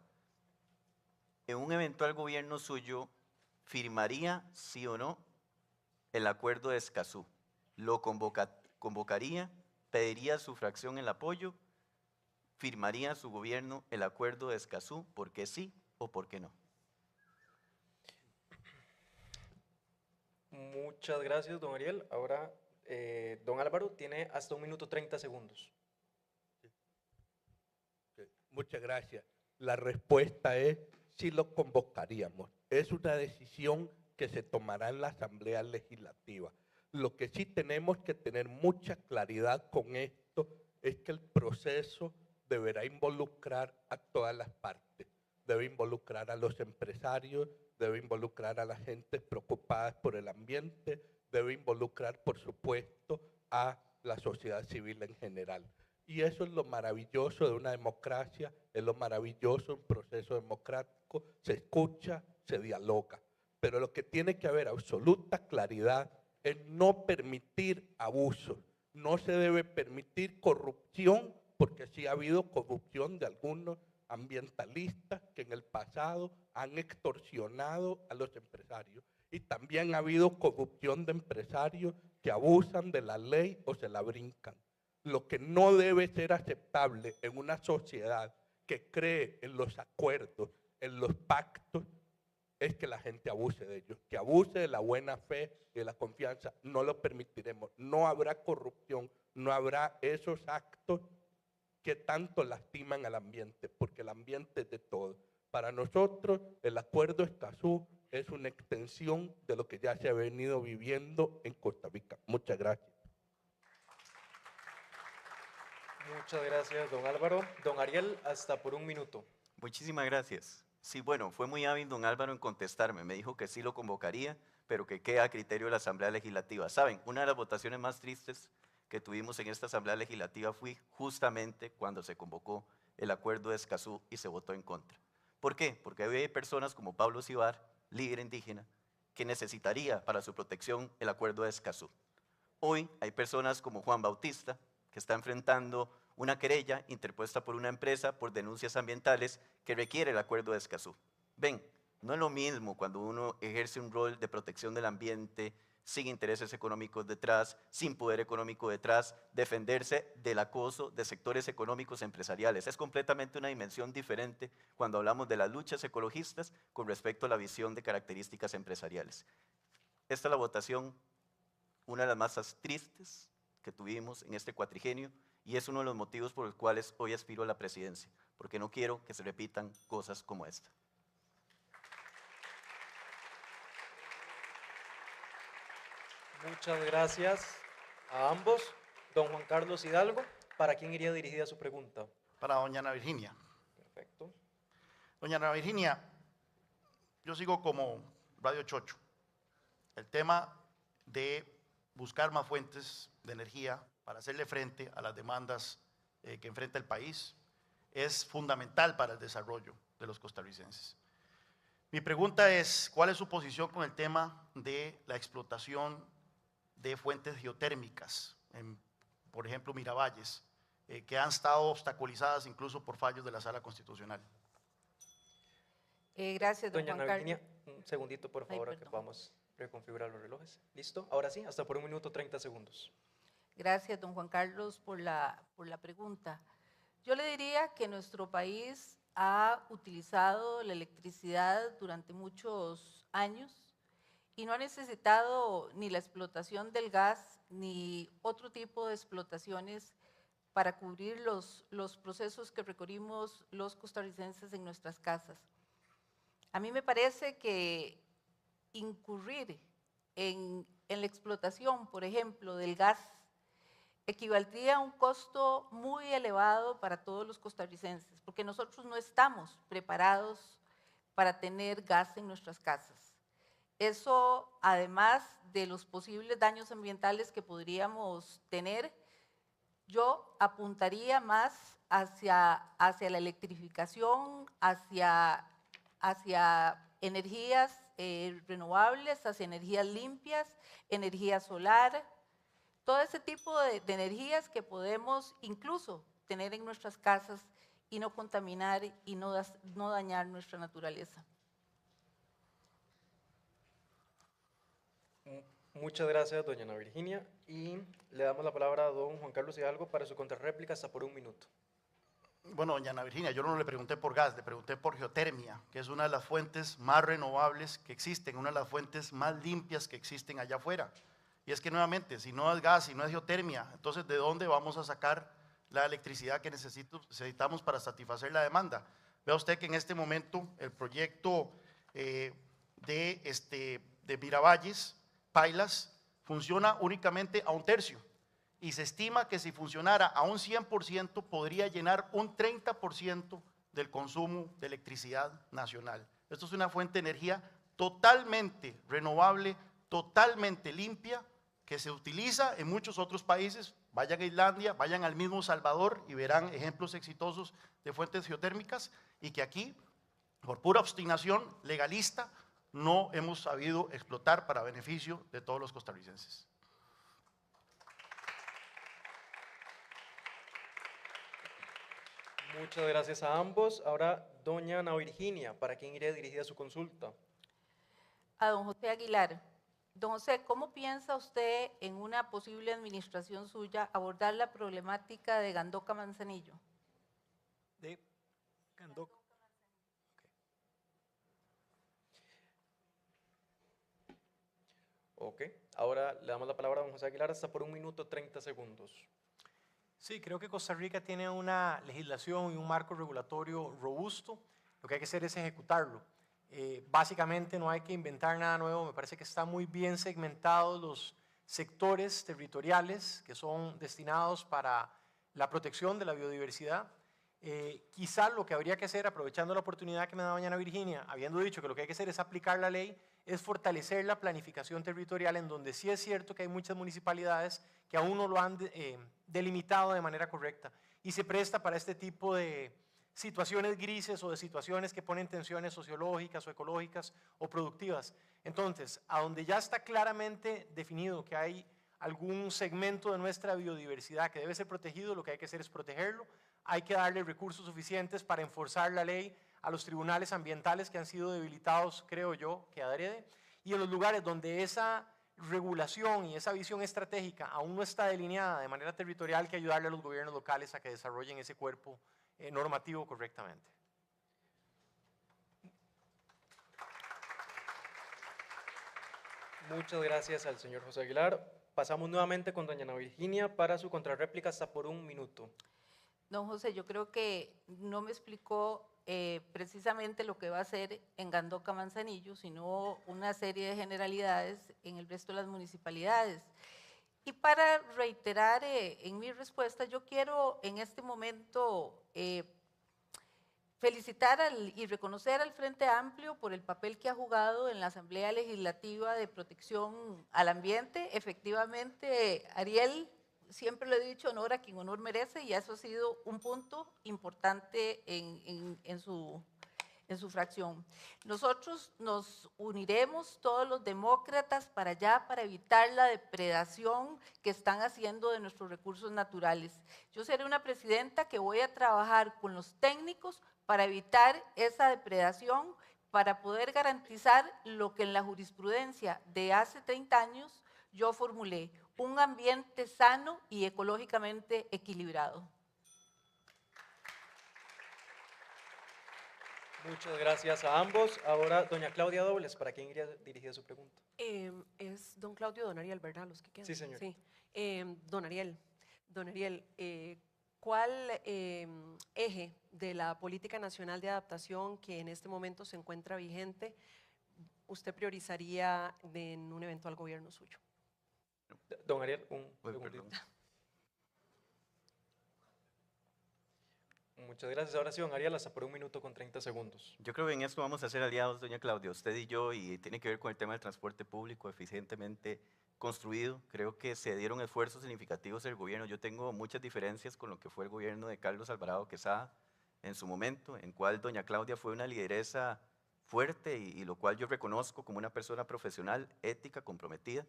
En un eventual gobierno suyo, ¿firmaría, sí o no, el acuerdo de Escazú? ¿Lo convocaría? ¿Pediría a su fracción el apoyo? ¿Firmaría su gobierno el acuerdo de Escazú? ¿Por qué sí o por qué no? Muchas gracias, don Ariel. Ahora, don Álvaro tiene hasta 1 minuto 30 segundos. Muchas gracias. La respuesta es: sí lo convocaríamos. Es una decisión que se tomará en la Asamblea Legislativa. Lo que sí tenemos que tener mucha claridad con esto es que el proceso deberá involucrar a todas las partes. Debe involucrar a los empresarios, debe involucrar a la gente preocupada por el ambiente, debe involucrar, por supuesto, a la sociedad civil en general. Y eso es lo maravilloso de una democracia, es lo maravilloso de un proceso democrático, se escucha, se dialoga. Pero lo que tiene que haber absoluta claridad es no permitir abusos, no se debe permitir corrupción, porque sí ha habido corrupción de algunos ambientalistas que en el pasado han extorsionado a los empresarios. Y también ha habido corrupción de empresarios que abusan de la ley o se la brincan. Lo que no debe ser aceptable en una sociedad que cree en los acuerdos, en los pactos, es que la gente abuse de ellos, que abuse de la buena fe y de la confianza. No lo permitiremos. No habrá corrupción, no habrá esos actos que tanto lastiman al ambiente, porque el ambiente es de todo. Para nosotros, el Acuerdo Escazú es una extensión de lo que ya se ha venido viviendo en Costa Rica. Muchas gracias. Muchas gracias, don Álvaro. Don Ariel, hasta por 1 minuto. Muchísimas gracias. Sí, bueno, fue muy hábil don Álvaro en contestarme. Me dijo que sí lo convocaría, pero que queda a criterio de la Asamblea Legislativa. Saben, una de las votaciones más tristes que tuvimos en esta Asamblea Legislativa fue justamente cuando se convocó el Acuerdo de Escazú y se votó en contra. ¿Por qué? Porque había personas como Pablo Cibar, líder indígena, que necesitaría para su protección el Acuerdo de Escazú. Hoy hay personas como Juan Bautista, que está enfrentando una querella interpuesta por una empresa por denuncias ambientales que requiere el Acuerdo de Escazú. Ven, no es lo mismo cuando uno ejerce un rol de protección del ambiente, sin intereses económicos detrás, sin poder económico detrás, defenderse del acoso de sectores económicos empresariales. Es completamente una dimensión diferente cuando hablamos de las luchas ecologistas con respecto a la visión de características empresariales. Esta es la votación, una de las más tristes que tuvimos en este cuatrigenio, y es uno de los motivos por los cuales hoy aspiro a la presidencia, porque no quiero que se repitan cosas como esta. Muchas gracias a ambos. Don Juan Carlos Hidalgo, ¿para quién iría dirigida su pregunta? Para doña Ana Virginia. Perfecto. Doña Ana Virginia, yo sigo como Radio Chocho. El tema de buscar más fuentes de energía para hacerle frente a las demandas que enfrenta el país es fundamental para el desarrollo de los costarricenses. Mi pregunta es, ¿cuál es su posición con el tema de la explotación de fuentes geotérmicas, por ejemplo Miravalles, que han estado obstaculizadas incluso por fallos de la Sala Constitucional? Gracias, don Doña Juan Ana Carlos. Virginia, un segundito, por favor, a que perdón. podamos reconfigurar los relojes. ¿Listo? Ahora sí, hasta por 1 minuto 30 segundos. Gracias, don Juan Carlos, por la pregunta. Yo le diría que nuestro país ha utilizado la electricidad durante muchos años y no ha necesitado ni la explotación del gas ni otro tipo de explotaciones para cubrir los procesos que recorrimos los costarricenses en nuestras casas. A mí me parece que incurrir en la explotación, por ejemplo, del gas, equivaldría a un costo muy elevado para todos los costarricenses, porque nosotros no estamos preparados para tener gas en nuestras casas. Eso, además de los posibles daños ambientales que podríamos tener, yo apuntaría más hacia la electrificación, hacia energías renovables, hacia energías limpias, energía solar, todo ese tipo de energías que podemos incluso tener en nuestras casas y no contaminar y no dañar nuestra naturaleza. Muchas gracias, doña Ana Virginia. Y le damos la palabra a don Juan Carlos Hidalgo para su contrarréplica hasta por 1 minuto. Bueno, doña Ana Virginia, yo no le pregunté por gas, le pregunté por geotermia, que es una de las fuentes más renovables que existen, una de las fuentes más limpias que existen allá afuera. Y es que nuevamente, si no es gas, si no es geotermia, entonces ¿de dónde vamos a sacar la electricidad que necesitamos para satisfacer la demanda? Vea usted que en este momento el proyecto de Miravalles, Pailas, funciona únicamente a 1/3. y se estima que si funcionara a un 100% podría llenar un 30% del consumo de electricidad nacional. Esto es una fuente de energía totalmente renovable, totalmente limpia, que se utiliza en muchos otros países. Vayan a Islandia, vayan al mismo Salvador y verán ejemplos exitosos de fuentes geotérmicas, y que aquí, por pura obstinación legalista, no hemos sabido explotar para beneficio de todos los costarricenses. Muchas gracias a ambos. Ahora, doña Ana Virginia, ¿para quién iría dirigida su consulta? A don José Aguilar. Don José, ¿cómo piensa usted en una posible administración suya abordar la problemática de Gandoca Manzanillo? De Gandoca. Ok, ahora le damos la palabra a don José Aguilar hasta por 1 minuto 30 segundos. Sí, creo que Costa Rica tiene una legislación y un marco regulatorio robusto. Lo que hay que hacer es ejecutarlo. Básicamente no hay que inventar nada nuevo. Me parece que están muy bien segmentados los sectores territoriales que son destinados para la protección de la biodiversidad. Quizá lo que habría que hacer, aprovechando la oportunidad que me da doña Ana Virginia, habiendo dicho que lo que hay que hacer es aplicar la ley, es fortalecer la planificación territorial, en donde sí es cierto que hay muchas municipalidades que aún no lo han delimitado de manera correcta y se presta para este tipo de situaciones grises o de situaciones que ponen tensiones sociológicas o ecológicas o productivas. Entonces, a donde ya está claramente definido que hay algún segmento de nuestra biodiversidad que debe ser protegido, lo que hay que hacer es protegerlo. Hay que darle recursos suficientes para enforzar la ley a los tribunales ambientales que han sido debilitados, creo yo, que adrede, y en los lugares donde esa regulación y esa visión estratégica aún no está delineada de manera territorial, que ayudarle a los gobiernos locales a que desarrollen ese cuerpo normativo correctamente. Muchas gracias al señor José Aguilar. Pasamos nuevamente con doña Ana Virginia para su contrarréplica hasta por 1 minuto. Don José, yo creo que no me explicó precisamente lo que va a hacer en Gandoca Manzanillo, sino una serie de generalidades en el resto de las municipalidades. Y para reiterar en mi respuesta, yo quiero en este momento felicitar y reconocer al Frente Amplio por el papel que ha jugado en la Asamblea Legislativa de Protección al Ambiente. Efectivamente, Ariel, siempre lo he dicho, honor a quien honor merece, y eso ha sido un punto importante en su fracción. Nosotros nos uniremos, todos los demócratas, para allá, para evitar la depredación que están haciendo de nuestros recursos naturales. Yo seré una presidenta que voy a trabajar con los técnicos para evitar esa depredación, para poder garantizar lo que en la jurisprudencia de hace 30 años yo formulé: un ambiente sano y ecológicamente equilibrado. Muchas gracias a ambos. Ahora, doña Claudia Dobles, ¿para quién iría dirigida su pregunta? Es don Claudio, don Ariel, ¿verdad? Los que quedan. Sí, señor. Sí. Don Ariel, ¿cuál eje de la Política Nacional de Adaptación que en este momento se encuentra vigente usted priorizaría en un eventual gobierno suyo? Don Ariel, un segundito. Muchas gracias. Ahora sí, don Ariel, hasta por 1 minuto con 30 segundos. Yo creo que en esto vamos a ser aliados, doña Claudia, usted y yo, y tiene que ver con el tema del transporte público eficientemente construido. Creo que se dieron esfuerzos significativos del gobierno. Yo tengo muchas diferencias con lo que fue el gobierno de Carlos Alvarado Quesada en su momento, en cual doña Claudia fue una lideresa fuerte y lo cual yo reconozco como una persona profesional, ética, comprometida.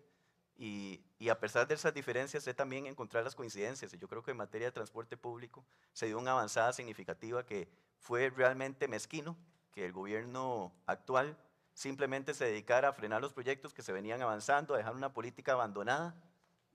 Y a pesar de esas diferencias, sé también encontrar las coincidencias. Y yo creo que en materia de transporte público se dio una avanzada significativa que fue realmente mezquino que el gobierno actual simplemente se dedicara a frenar los proyectos que se venían avanzando, a dejar una política abandonada,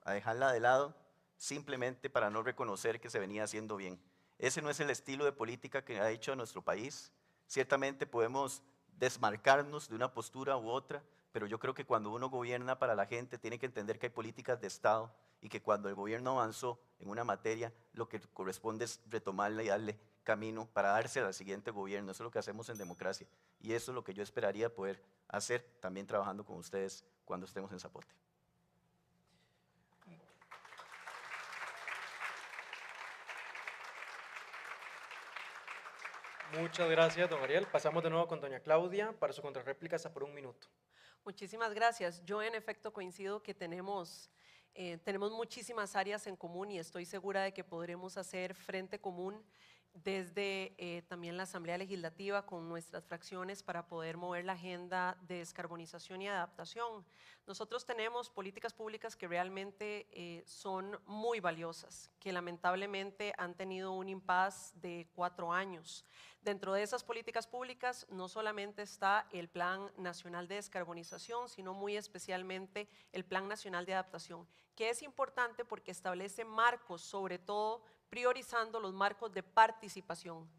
a dejarla de lado, simplemente para no reconocer que se venía haciendo bien. Ese no es el estilo de política que ha hecho nuestro país. Ciertamente podemos desmarcarnos de una postura u otra, pero yo creo que cuando uno gobierna para la gente tiene que entender que hay políticas de Estado y que cuando el gobierno avanzó en una materia, lo que corresponde es retomarla y darle camino para dársela al siguiente gobierno. Eso es lo que hacemos en democracia y eso es lo que yo esperaría poder hacer también trabajando con ustedes cuando estemos en Zapote. Muchas gracias, don Ariel. Pasamos de nuevo con doña Claudia para su contrarréplica hasta por 1 minuto. Muchísimas gracias. Yo en efecto coincido que tenemos muchísimas áreas en común y estoy segura de que podremos hacer frente común desde también la Asamblea Legislativa con nuestras fracciones para poder mover la agenda de descarbonización y adaptación. Nosotros tenemos políticas públicas que realmente son muy valiosas, que lamentablemente han tenido un impasse de 4 años. Dentro de esas políticas públicas no solamente está el Plan Nacional de Descarbonización, sino muy especialmente el Plan Nacional de Adaptación, que es importante porque establece marcos, sobre todo priorizando los marcos de participación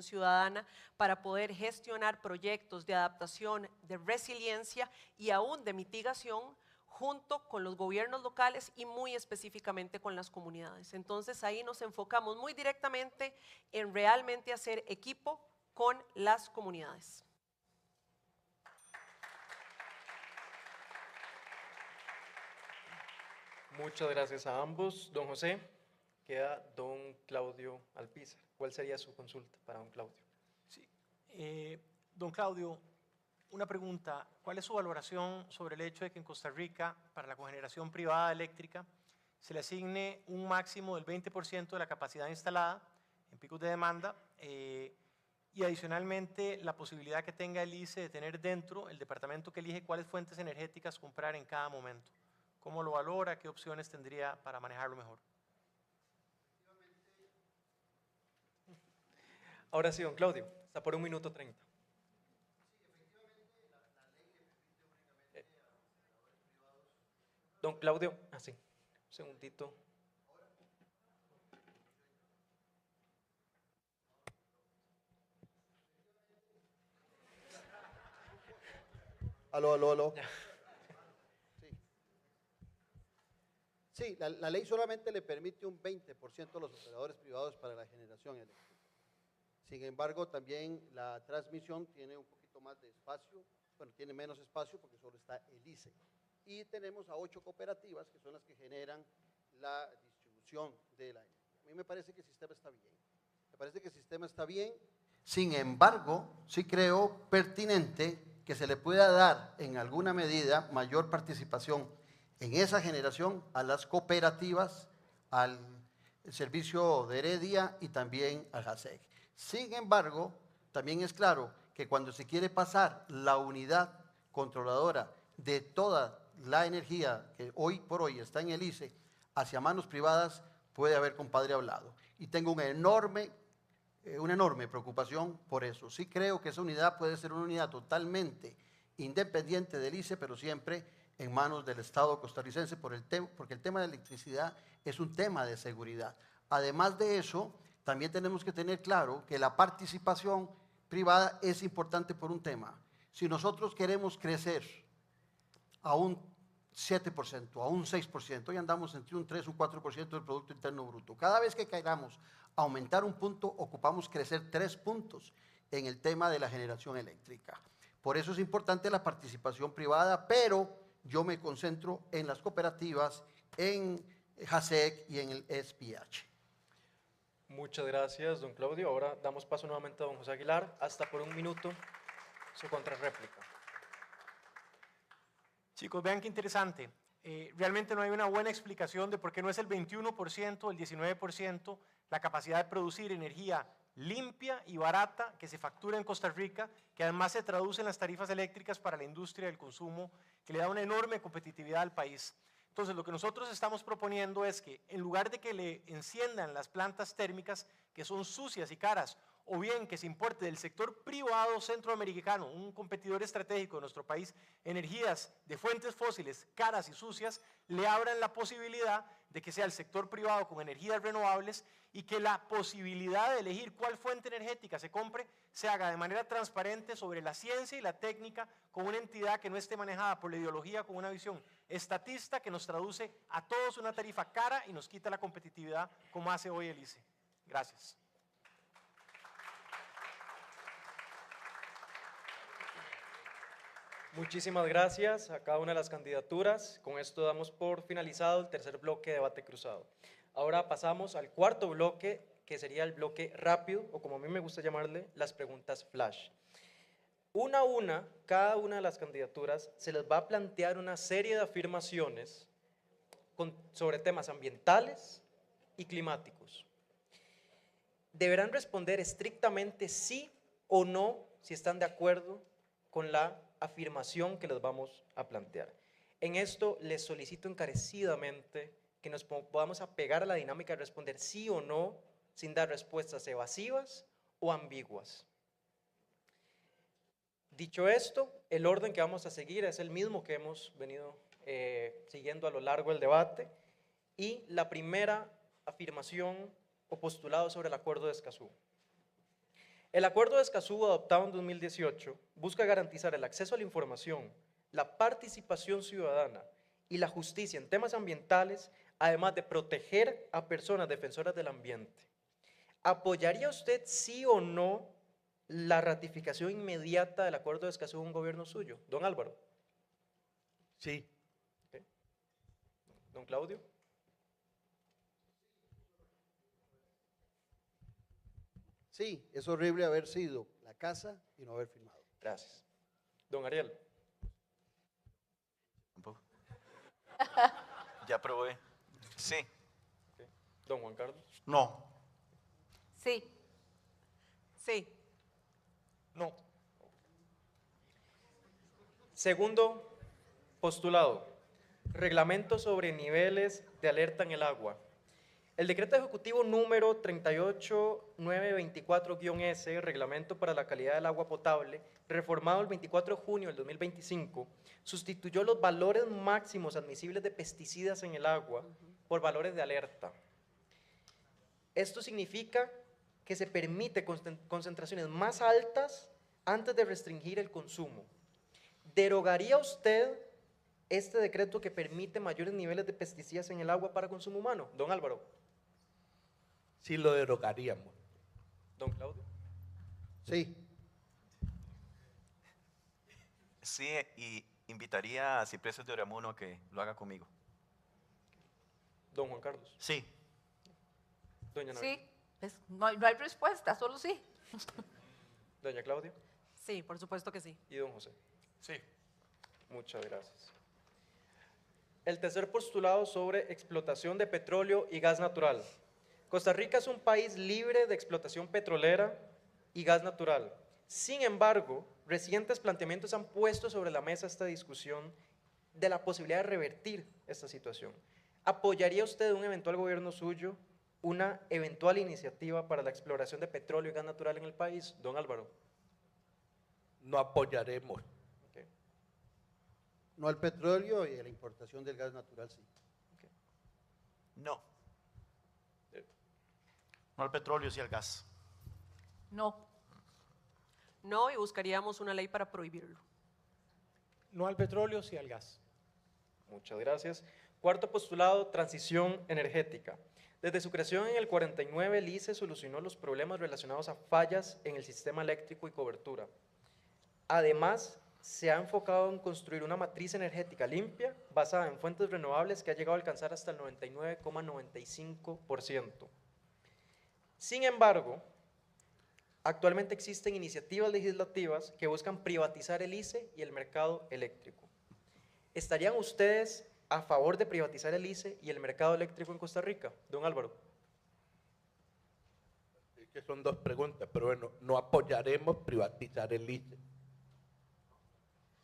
ciudadana para poder gestionar proyectos de adaptación, de resiliencia y aún de mitigación junto con los gobiernos locales y muy específicamente con las comunidades. Entonces ahí nos enfocamos muy directamente en realmente hacer equipo con las comunidades. Muchas gracias a ambos. Don José, queda don Claudio Alpizar. ¿Cuál sería su consulta para don Claudio? Sí. Don Claudio, una pregunta. ¿Cuál es su valoración sobre el hecho de que en Costa Rica, para la cogeneración privada eléctrica, se le asigne un máximo del 20% de la capacidad instalada en picos de demanda y adicionalmente la posibilidad que tenga el ICE de tener dentro el departamento que elige cuáles fuentes energéticas comprar en cada momento? ¿Cómo lo valora? ¿Qué opciones tendría para manejarlo mejor? Ahora sí, don Claudio, está por 1 minuto 30. Don Claudio, así, un segundito. Aló. Sí, la ley solamente le permite un 20% a los operadores privados para la generación eléctrica. Sin embargo, también la transmisión tiene un poquito más de espacio, bueno, tiene menos espacio porque solo está el ICE. Y tenemos a 8 cooperativas que son las que generan la distribución de la energía. A mí me parece que el sistema está bien. Sin embargo, sí creo pertinente que se le pueda dar en alguna medida mayor participación en esa generación a las cooperativas, al servicio de Heredia y también al JASEC. Sin embargo, también es claro que cuando se quiere pasar la unidad controladora de toda la energía que hoy por hoy está en el ICE hacia manos privadas, puede haber compadre hablado. Y tengo una enorme preocupación por eso. Sí creo que esa unidad puede ser una unidad totalmente independiente del ICE, pero siempre en manos del Estado costarricense porque el tema de electricidad es un tema de seguridad. Además de eso, también tenemos que tener claro que la participación privada es importante por un tema. Si nosotros queremos crecer a un 7%, a un 6%, hoy andamos entre un 3 o un 4% del Producto Interno Bruto. Cada vez que queramos aumentar un punto, ocupamos crecer 3 puntos en el tema de la generación eléctrica. Por eso es importante la participación privada, pero yo me concentro en las cooperativas, en JASEC y en el SPH. Muchas gracias, don Claudio. Ahora damos paso nuevamente a don José Aguilar. Hasta por 1 minuto, su contrarréplica. Chicos, vean qué interesante. Realmente no hay una buena explicación de por qué no es el 21%, el 19% la capacidad de producir energía limpia y barata que se factura en Costa Rica, que además se traduce en las tarifas eléctricas para la industria del consumo, que le da una enorme competitividad al país. Entonces, lo que nosotros estamos proponiendo es que en lugar de que le enciendan las plantas térmicas, que son sucias y caras, o bien que se importe del sector privado centroamericano, un competidor estratégico de nuestro país, energías de fuentes fósiles caras y sucias, le abran la posibilidad de que sea el sector privado con energías renovables y que la posibilidad de elegir cuál fuente energética se compre se haga de manera transparente sobre la ciencia y la técnica con una entidad que no esté manejada por la ideología, con una visión estatista que nos traduce a todos una tarifa cara y nos quita la competitividad como hace hoy el ICE. Gracias. Muchísimas gracias a cada una de las candidaturas. Con esto damos por finalizado el tercer bloque de debate cruzado. Ahora pasamos al cuarto bloque, que sería el bloque rápido, o como a mí me gusta llamarle, las preguntas flash. Una a una, cada una de las candidaturas se les va a plantear una serie de afirmaciones sobre temas ambientales y climáticos. Deberán responder estrictamente sí o no si están de acuerdo con la afirmación que les vamos a plantear. En esto les solicito encarecidamente que nos podamos apegar a la dinámica de responder sí o no sin dar respuestas evasivas o ambiguas. Dicho esto, el orden que vamos a seguir es el mismo que hemos venido siguiendo a lo largo del debate, y la primera afirmación o postulado sobre el Acuerdo de Escazú. El Acuerdo de Escazú, adoptado en 2018, busca garantizar el acceso a la información, la participación ciudadana y la justicia en temas ambientales, además de proteger a personas defensoras del ambiente. ¿Apoyaría usted sí o no la ratificación inmediata del Acuerdo de Escazú en un gobierno suyo? Don Álvaro. Sí. Okay. Don Claudio. Sí, es horrible haber sido la casa y no haber firmado. Gracias. Don Ariel. Ya probé. Sí. Okay. Don Juan Carlos. No. Sí. Sí. No. Segundo postulado, reglamento sobre niveles de alerta en el agua. El decreto ejecutivo número 38924-S, reglamento para la calidad del agua potable, reformado el 24 de junio del 2025, sustituyó los valores máximos admisibles de pesticidas en el agua por valores de alerta. Esto significa que se permite concentraciones más altas antes de restringir el consumo. ¿Derogaría usted este decreto que permite mayores niveles de pesticidas en el agua para consumo humano? Don Álvaro. Sí lo derogaríamos. Don Claudio. Sí. Sí, y invitaría a Cipreses de Oramuno a que lo haga conmigo. Don Juan Carlos. Sí. Doña Navidad. Sí, pues no hay respuesta, solo sí. Doña Claudia. Sí, por supuesto que sí. Y don José. Sí. Muchas gracias. El tercer postulado sobre explotación de petróleo y gas natural. Costa Rica es un país libre de explotación petrolera y gas natural. Sin embargo, recientes planteamientos han puesto sobre la mesa esta discusión de la posibilidad de revertir esta situación. ¿Apoyaría usted un eventual gobierno suyo una eventual iniciativa para la exploración de petróleo y gas natural en el país? Don Álvaro. No apoyaremos. Okay. No al petróleo y a la importación del gas natural, sí. Okay. No. No al petróleo, sí al gas. No. No, y buscaríamos una ley para prohibirlo. No al petróleo, sí al gas. Muchas gracias. Cuarto postulado, transición energética. Desde su creación en el 49, el ICE solucionó los problemas relacionados a fallas en el sistema eléctrico y cobertura. Además, se ha enfocado en construir una matriz energética limpia basada en fuentes renovables que ha llegado a alcanzar hasta el 99,95%. Sin embargo, actualmente existen iniciativas legislativas que buscan privatizar el ICE y el mercado eléctrico. ¿Estarían ustedes a favor de privatizar el ICE y el mercado eléctrico en Costa Rica? Don Álvaro. Es que son dos preguntas, pero bueno, no apoyaremos privatizar el ICE.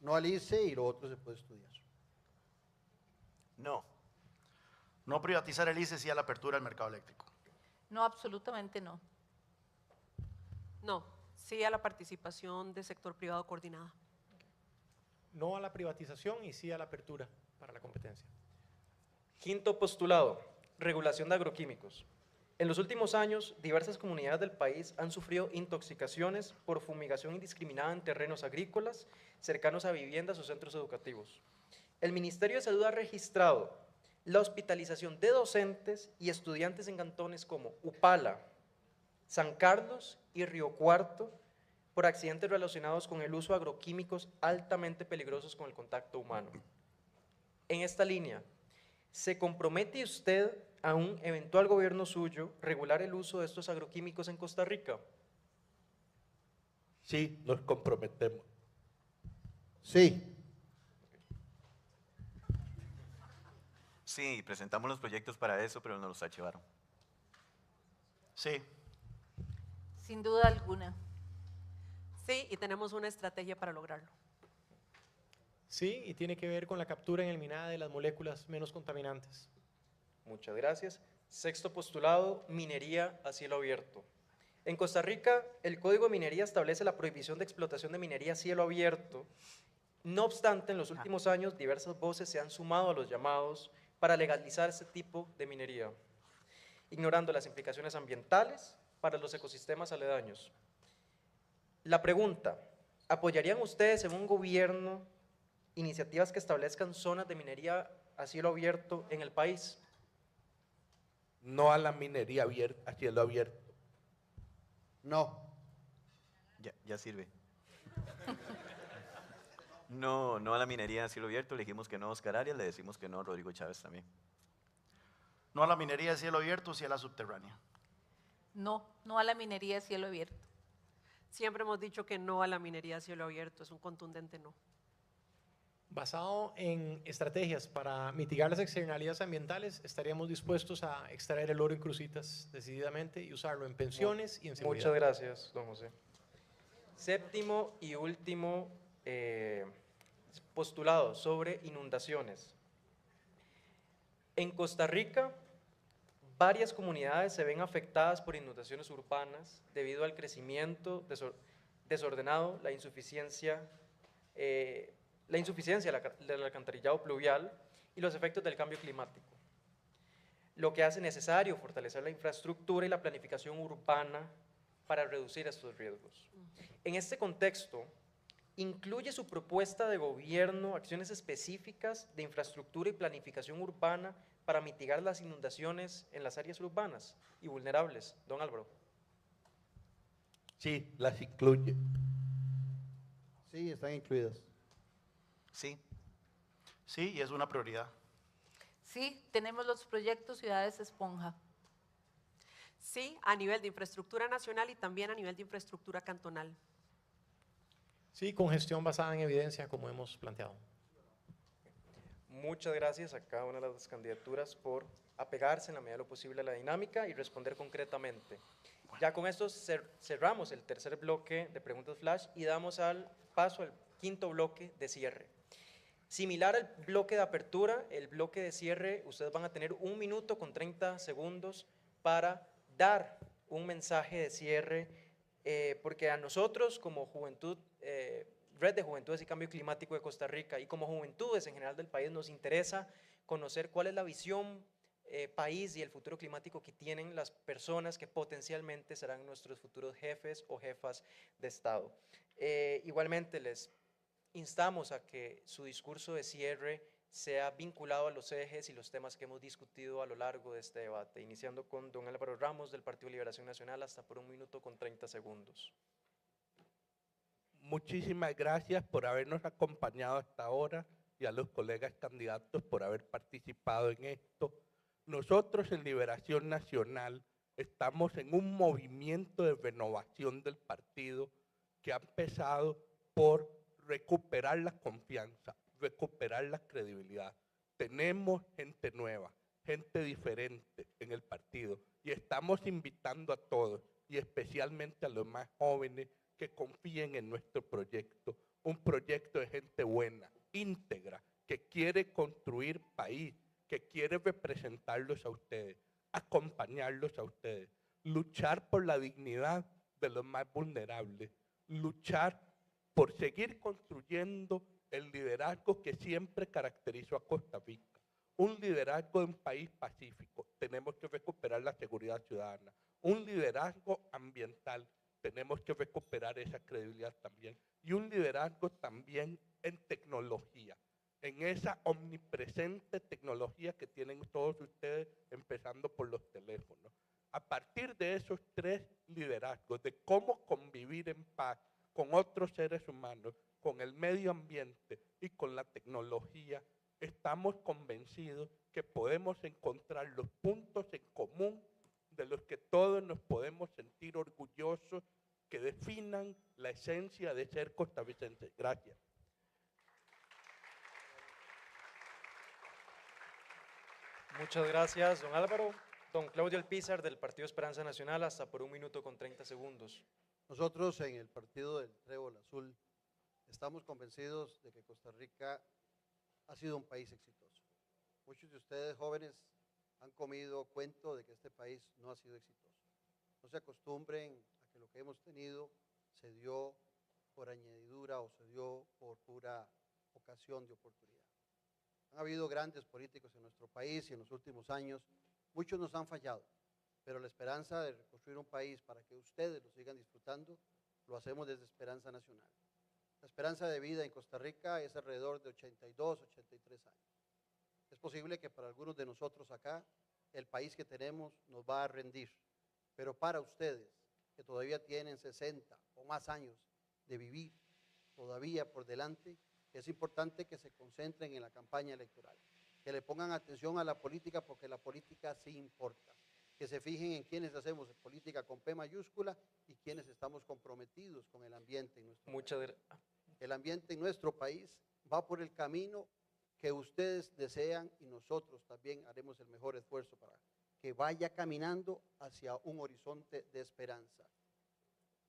No al ICE y lo otro se puede estudiar. No. No privatizar el ICE, sí a la apertura del mercado eléctrico. No, absolutamente no. No, sí a la participación del sector privado coordinada. No a la privatización y sí a la apertura para la competencia. Quinto postulado, regulación de agroquímicos. En los últimos años, diversas comunidades del país han sufrido intoxicaciones por fumigación indiscriminada en terrenos agrícolas cercanos a viviendas o centros educativos. El Ministerio de Salud ha registrado la hospitalización de docentes y estudiantes en cantones como Upala, San Carlos y Río Cuarto por accidentes relacionados con el uso de agroquímicos altamente peligrosos con el contacto humano. En esta línea, ¿se compromete usted a un eventual gobierno suyo regular el uso de estos agroquímicos en Costa Rica? Sí, nos comprometemos. Sí. Sí, presentamos los proyectos para eso, pero nos los archivaron. Sí. Sin duda alguna. Sí, y tenemos una estrategia para lograrlo. Sí, y tiene que ver con la captura en el MINADE de las moléculas menos contaminantes. Muchas gracias. Sexto postulado, minería a cielo abierto. En Costa Rica, el Código de Minería establece la prohibición de explotación de minería a cielo abierto. No obstante, en los últimos años, diversas voces se han sumado a los llamados para legalizar este tipo de minería, ignorando las implicaciones ambientales para los ecosistemas aledaños. La pregunta, ¿apoyarían ustedes en un gobierno iniciativas que establezcan zonas de minería a cielo abierto en el país? No a la minería abierta, a cielo abierto. No. Ya sirve. No, no a la minería a cielo abierto, le dijimos que no a Oscar Arias, le decimos que no a Rodrigo Chávez también. No a la minería de cielo abierto, sí a la subterránea. No, no a la minería a cielo abierto. Siempre hemos dicho que no a la minería a cielo abierto, es un contundente no. Basado en estrategias para mitigar las externalidades ambientales, estaríamos dispuestos a extraer el oro en Cruzitas decididamente y usarlo en pensiones y en seguridad. Muchas gracias, don José. Séptimo y último postulado sobre inundaciones. En Costa Rica, varias comunidades se ven afectadas por inundaciones urbanas debido al crecimiento desordenado, la insuficiencia del alcantarillado pluvial y los efectos del cambio climático, lo que hace necesario fortalecer la infraestructura y la planificación urbana para reducir estos riesgos. En este contexto, ¿incluye su propuesta de gobierno acciones específicas de infraestructura y planificación urbana para mitigar las inundaciones en las áreas urbanas y vulnerables? Don Álvaro. Sí, las incluye. Sí, están incluidas. Sí. Sí, y es una prioridad. Sí, tenemos los proyectos Ciudades Esponja. Sí, a nivel de infraestructura nacional y también a nivel de infraestructura cantonal. Sí, con gestión basada en evidencia, como hemos planteado. Muchas gracias a cada una de las candidaturas por apegarse en la medida de lo posible a la dinámica y responder concretamente. Ya con esto cerramos el tercer bloque de preguntas flash y damos paso al quinto bloque de cierre. Similar al bloque de apertura, el bloque de cierre, ustedes van a tener 1 minuto con 30 segundos para dar un mensaje de cierre, porque a nosotros como Juventud, Red de Juventudes y Cambio Climático de Costa Rica y como juventudes en general del país nos interesa conocer cuál es la visión país y el futuro climático que tienen las personas que potencialmente serán nuestros futuros jefes o jefas de Estado. Igualmente les instamos a que su discurso de cierre sea vinculado a los ejes y los temas que hemos discutido a lo largo de este debate, iniciando con don Álvaro Ramos del Partido Liberación Nacional hasta por 1 minuto con 30 segundos. Muchísimas gracias por habernos acompañado hasta ahora y a los colegas candidatos por haber participado en esto. Nosotros en Liberación Nacional estamos en un movimiento de renovación del partido que ha empezado por recuperar la confianza, recuperar la credibilidad. Tenemos gente nueva, gente diferente en el partido y estamos invitando a todos y especialmente a los más jóvenes que confíen en nuestro proyecto, un proyecto de gente buena, íntegra, que quiere construir país, que quiere representarlos a ustedes, acompañarlos a ustedes, luchar por la dignidad de los más vulnerables, luchar por seguir construyendo el liderazgo que siempre caracterizó a Costa Rica, un liderazgo de un país pacífico. Tenemos que recuperar la seguridad ciudadana, un liderazgo ambiental. Tenemos que recuperar esa credibilidad también. Y un liderazgo también en tecnología, en esa omnipresente tecnología que tienen todos ustedes, empezando por los teléfonos. A partir de esos 3 liderazgos, de cómo convivir en paz con otros seres humanos, con el medio ambiente y con la tecnología, está estamos convencidos que podemos encontrar los puntos en común de los que todos nos podemos sentir orgullosos, que definan la esencia de ser costarricenses. Gracias. Muchas gracias, don Álvaro. Don Claudio Alpizar, del Partido Esperanza Nacional, hasta por 1 minuto con 30 segundos. Nosotros en el Partido del Trébol Azul estamos convencidos de que Costa Rica ha sido un país exitoso. Muchos de ustedes jóvenes han comido cuento de que este país no ha sido exitoso. No se acostumbren a que lo que hemos tenido se dio por añadidura o se dio por pura ocasión de oportunidad. Han habido grandes políticos en nuestro país y en los últimos años muchos nos han fallado, pero la esperanza de reconstruir un país para que ustedes lo sigan disfrutando, lo hacemos desde Esperanza Nacional. La esperanza de vida en Costa Rica es alrededor de 82, 83 años. Es posible que para algunos de nosotros acá, el país que tenemos nos va a rendir, pero para ustedes, que todavía tienen 60 o más años de vivir todavía por delante, es importante que se concentren en la campaña electoral, que le pongan atención a la política porque la política sí importa, que se fijen en quienes hacemos política con P mayúscula y quienes estamos comprometidos con el ambiente en nuestro país. El ambiente en nuestro país va por el camino que ustedes desean y nosotros también haremos el mejor esfuerzo para que vaya caminando hacia un horizonte de esperanza.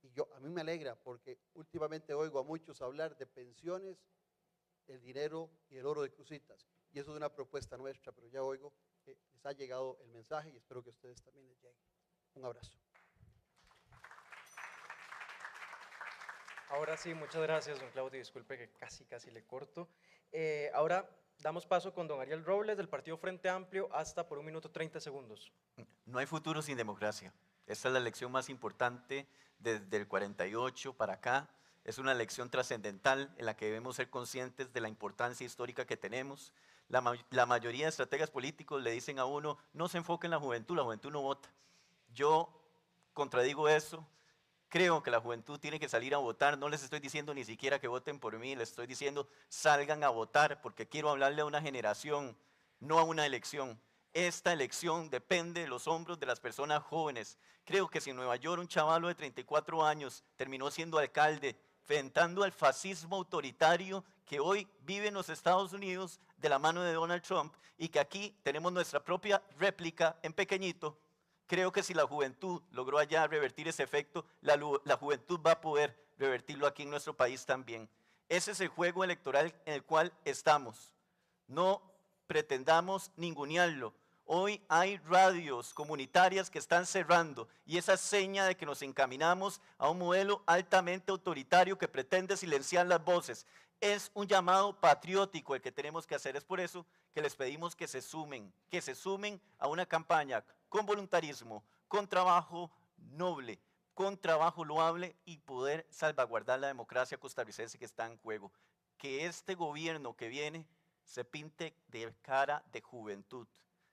Y a mí me alegra porque últimamente oigo a muchos hablar de pensiones, el dinero y el oro de Cruzitas. Y eso es una propuesta nuestra, pero ya oigo que les ha llegado el mensaje y espero que a ustedes también les llegue. Un abrazo. Ahora sí, muchas gracias, don Claudio. Disculpe que casi le corto. Ahora damos paso con don Ariel Robles, del Partido Frente Amplio, hasta por 1 minuto 30 segundos. No hay futuro sin democracia. Esta es la elección más importante desde el 48 para acá. Es una elección trascendental en la que debemos ser conscientes de la importancia histórica que tenemos. La mayoría de estrategas políticos le dicen a uno, no se enfoque en la juventud no vota. Yo contradigo eso. Creo que la juventud tiene que salir a votar. No les estoy diciendo ni siquiera que voten por mí, les estoy diciendo salgan a votar porque quiero hablarle a una generación, no a una elección. Esta elección depende de los hombros de las personas jóvenes. Creo que si en Nueva York un chavalo de 34 años terminó siendo alcalde, enfrentando al fascismo autoritario que hoy vive en los Estados Unidos de la mano de Donald Trump y que aquí tenemos nuestra propia réplica en pequeñito, creo que si la juventud logró allá revertir ese efecto, la juventud va a poder revertirlo aquí en nuestro país también. Ese es el juego electoral en el cual estamos. No pretendamos ningunearlo. Hoy hay radios comunitarias que están cerrando y esa seña de que nos encaminamos a un modelo altamente autoritario que pretende silenciar las voces. Es un llamado patriótico el que tenemos que hacer. Es por eso que les pedimos que se sumen a una campaña con voluntarismo, con trabajo noble, con trabajo loable y poder salvaguardar la democracia costarricense que está en juego. Que este gobierno que viene se pinte de cara de juventud,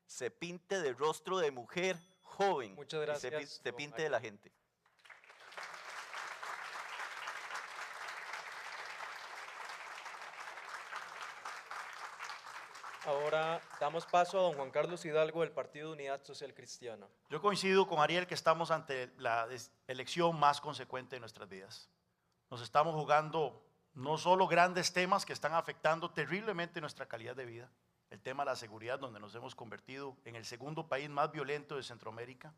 se pinte de rostro de mujer joven. Muchas gracias, y se pinte de la gente. Ahora damos paso a don Juan Carlos Hidalgo, del Partido de Unidad Social Cristiana. Yo coincido con Ariel que estamos ante la elección más consecuente de nuestras vidas. Nos estamos jugando no solo grandes temas que están afectando terriblemente nuestra calidad de vida, el tema de la seguridad, donde nos hemos convertido en el segundo país más violento de Centroamérica,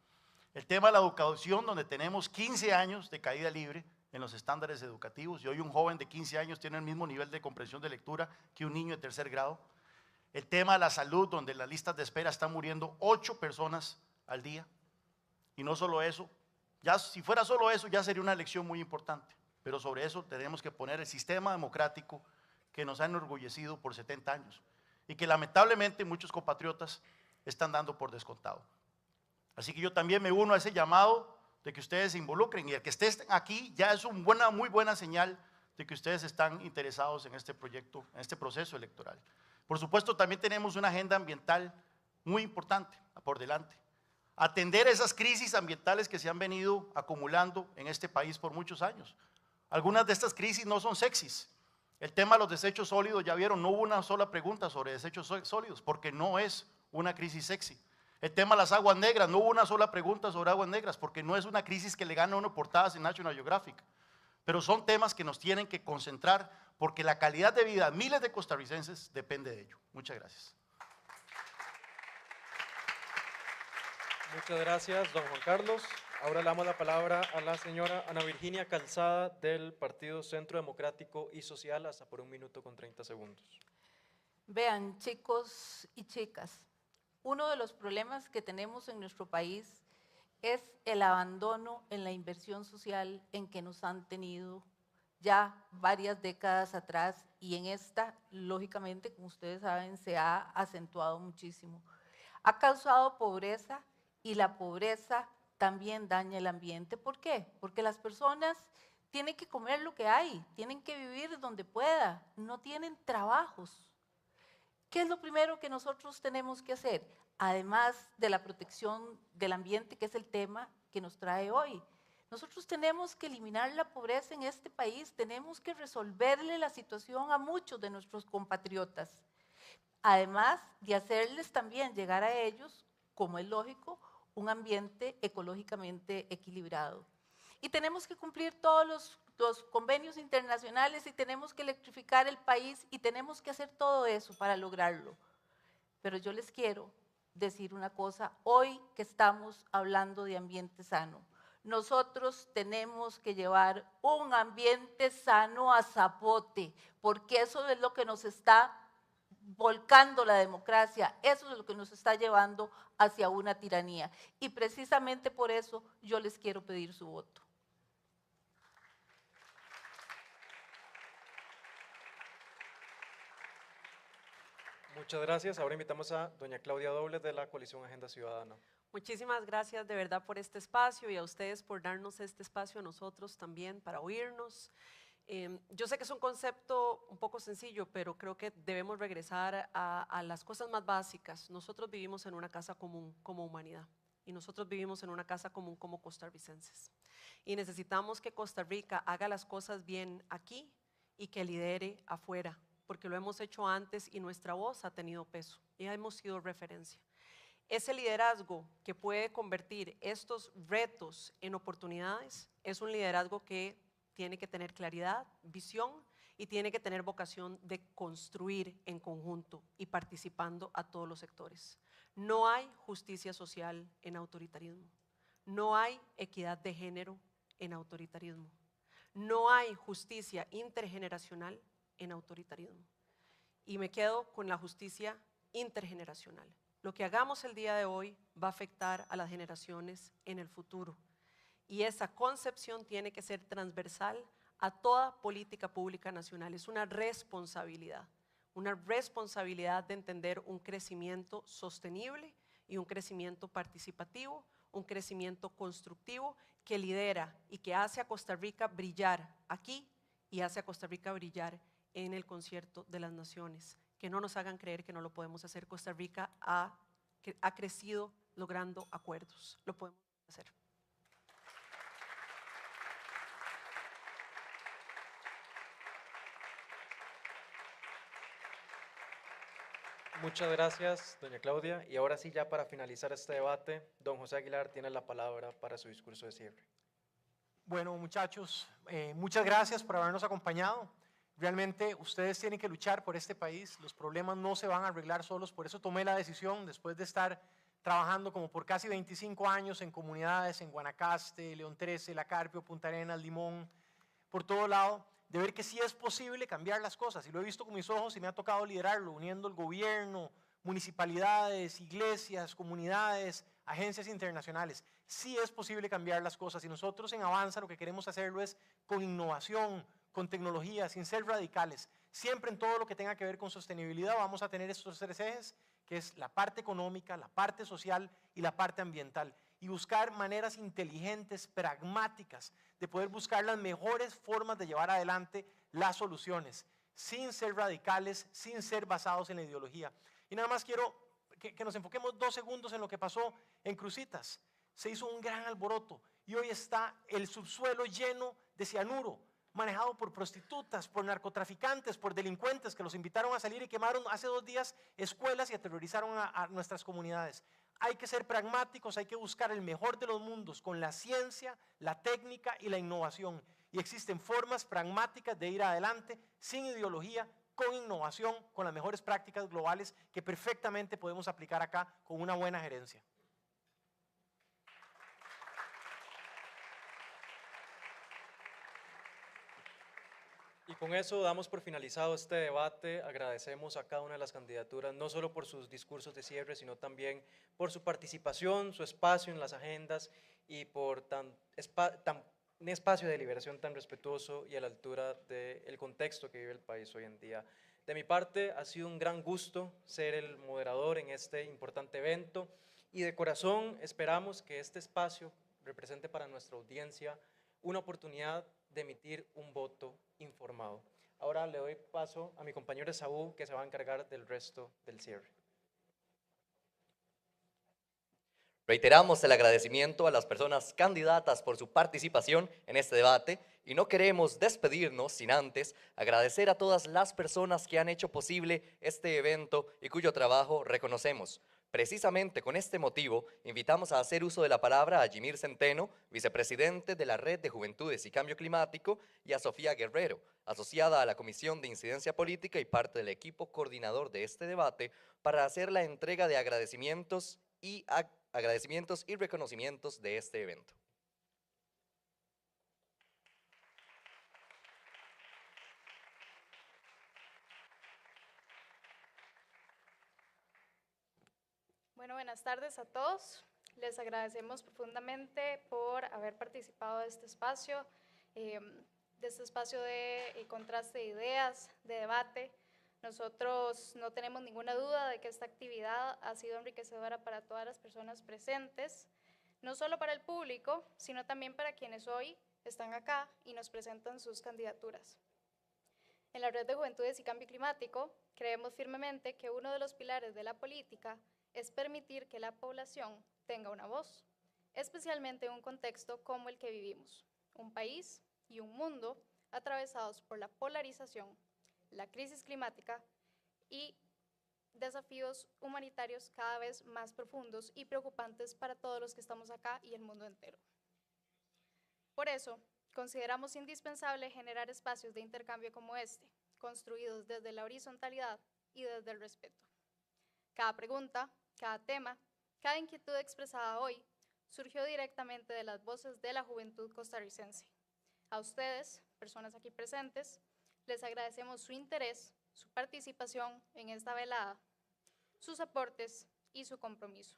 el tema de la educación, donde tenemos 15 años de caída libre en los estándares educativos y hoy un joven de 15 años tiene el mismo nivel de comprensión de lectura que un niño de tercer grado. El tema de la salud, donde las listas de espera están muriendo 8 personas al día. Y no solo eso, ya si fuera solo eso ya sería una elección muy importante. Pero sobre eso tenemos que poner el sistema democrático que nos ha enorgullecido por 70 años y que lamentablemente muchos compatriotas están dando por descontado. Así que yo también me uno a ese llamado de que ustedes se involucren y el que estén aquí ya es una muy buena señal de que ustedes están interesados en este proyecto, en este proceso electoral. Por supuesto, también tenemos una agenda ambiental muy importante por delante. Atender esas crisis ambientales que se han venido acumulando en este país por muchos años. Algunas de estas crisis no son sexys. El tema de los desechos sólidos, ya vieron, no hubo una sola pregunta sobre desechos sólidos, porque no es una crisis sexy. El tema de las aguas negras, no hubo una sola pregunta sobre aguas negras, porque no es una crisis que le gana a uno portadas en National Geographic. Pero son temas que nos tienen que concentrar, porque la calidad de vida de miles de costarricenses depende de ello. Muchas gracias. Muchas gracias, don Juan Carlos. Ahora le damos la palabra a la señora Ana Virginia Calzada del Partido Centro Democrático y Social, hasta por 1 minuto con 30 segundos. Vean, chicos y chicas, uno de los problemas que tenemos en nuestro país es el abandono en la inversión social en que nos han tenido ya varias décadas atrás, y en esta, lógicamente, como ustedes saben, se ha acentuado muchísimo. Ha causado pobreza, y la pobreza también daña el ambiente. ¿Por qué? Porque las personas tienen que comer lo que hay, tienen que vivir donde pueda, no tienen trabajos. ¿Qué es lo primero que nosotros tenemos que hacer? Además de la protección del ambiente, que es el tema que nos trae hoy. Nosotros tenemos que eliminar la pobreza en este país, tenemos que resolverle la situación a muchos de nuestros compatriotas. Además de hacerles también llegar a ellos, como es lógico, un ambiente ecológicamente equilibrado. Y tenemos que cumplir todos los convenios internacionales, y tenemos que electrificar el país, y tenemos que hacer todo eso para lograrlo. Pero yo les quiero decir una cosa, hoy que estamos hablando de ambiente sano, nosotros tenemos que llevar un ambiente sano a Zapote, porque eso es lo que nos está volcando la democracia, eso es lo que nos está llevando hacia una tiranía. Y precisamente por eso yo les quiero pedir su voto. Muchas gracias. Ahora invitamos a doña Claudia Dobles de la Coalición Agenda Ciudadana. Muchísimas gracias de verdad por este espacio, y a ustedes por darnos este espacio a nosotros también para oírnos. Yo sé que es un concepto un poco sencillo, pero creo que debemos regresar a las cosas más básicas. Nosotros vivimos en una casa común como humanidad, y nosotros vivimos en una casa común como costarricenses. Y necesitamos que Costa Rica haga las cosas bien aquí y que lidere afuera, porque lo hemos hecho antes y nuestra voz ha tenido peso y hemos sido referencia. Ese liderazgo que puede convertir estos retos en oportunidades es un liderazgo que tiene que tener claridad, visión, y tiene que tener vocación de construir en conjunto y participando a todos los sectores. No hay justicia social en autoritarismo, no hay equidad de género en autoritarismo, no hay justicia intergeneracional en autoritarismo. Y me quedo con la justicia intergeneracional. Lo que hagamos el día de hoy va a afectar a las generaciones en el futuro. Y esa concepción tiene que ser transversal a toda política pública nacional. Es una responsabilidad de entender un crecimiento sostenible y un crecimiento participativo, un crecimiento constructivo que lidera y que hace a Costa Rica brillar aquí y hace a Costa Rica brillar en el concierto de las naciones. Que no nos hagan creer que no lo podemos hacer. Costa Rica ha crecido logrando acuerdos. Lo podemos hacer. Muchas gracias, doña Claudia. Y ahora sí, ya para finalizar este debate, don José Aguilar tiene la palabra para su discurso de cierre. Bueno, muchachos, muchas gracias por habernos acompañado. Realmente ustedes tienen que luchar por este país, los problemas no se van a arreglar solos, por eso tomé la decisión, después de estar trabajando como por casi 25 años en comunidades en Guanacaste, León 13, La Carpio, Punta Arenas, Limón, por todo lado, de ver que sí es posible cambiar las cosas, y lo he visto con mis ojos y me ha tocado liderarlo, uniendo el gobierno, municipalidades, iglesias, comunidades, agencias internacionales. Sí es posible cambiar las cosas, y nosotros en Avanza lo que queremos hacerlo es con innovación, con tecnología, sin ser radicales. Siempre en todo lo que tenga que ver con sostenibilidad vamos a tener estos 3 ejes, que es la parte económica, la parte social y la parte ambiental. Y buscar maneras inteligentes, pragmáticas, de poder buscar las mejores formas de llevar adelante las soluciones, sin ser radicales, sin ser basados en la ideología. Y nada más quiero que nos enfoquemos 2 segundos en lo que pasó en Cruzitas. Se hizo un gran alboroto y hoy está el subsuelo lleno de cianuro. manejado por prostitutas, por narcotraficantes, por delincuentes que los invitaron a salir y quemaron hace 2 días escuelas y aterrorizaron a nuestras comunidades. Hay que ser pragmáticos, hay que buscar el mejor de los mundos con la ciencia, la técnica y la innovación. Y existen formas pragmáticas de ir adelante sin ideología, con innovación, con las mejores prácticas globales que perfectamente podemos aplicar acá con una buena gerencia. Y con eso damos por finalizado este debate. Agradecemos a cada una de las candidaturas, no solo por sus discursos de cierre, sino también por su participación, su espacio en las agendas y por un espacio de deliberación tan respetuoso y a la altura del contexto que vive el país hoy en día. De mi parte, ha sido un gran gusto ser el moderador en este importante evento y de corazón esperamos que este espacio represente para nuestra audiencia una oportunidad de emitir un voto informado. Ahora le doy paso a mi compañero Esaú, que se va a encargar del resto del cierre. Reiteramos el agradecimiento a las personas candidatas por su participación en este debate y no queremos despedirnos sin antes agradecer a todas las personas que han hecho posible este evento y cuyo trabajo reconocemos. Precisamente con este motivo, invitamos a hacer uso de la palabra a Jimir Centeno, vicepresidente de la Red de Juventudes y Cambio Climático, y a Sofía Guerrero, asociada a la Comisión de Incidencia Política y parte del equipo coordinador de este debate, para hacer la entrega de agradecimientos y reconocimientos de este evento. Bueno, buenas tardes a todos. Les agradecemos profundamente por haber participado de este espacio de contraste de ideas, de debate. Nosotros no tenemos ninguna duda de que esta actividad ha sido enriquecedora para todas las personas presentes, no solo para el público, sino también para quienes hoy están acá y nos presentan sus candidaturas. En la Red de Juventudes y Cambio Climático, creemos firmemente que uno de los pilares de la política es permitir que la población tenga una voz, especialmente en un contexto como el que vivimos, un país y un mundo atravesados por la polarización, la crisis climática y desafíos humanitarios cada vez más profundos y preocupantes para todos los que estamos acá y el mundo entero. Por eso, consideramos indispensable generar espacios de intercambio como este, construidos desde la horizontalidad y desde el respeto. Cada pregunta, cada tema, cada inquietud expresada hoy surgió directamente de las voces de la juventud costarricense. A ustedes, personas aquí presentes, les agradecemos su interés, su participación en esta velada, sus aportes y su compromiso.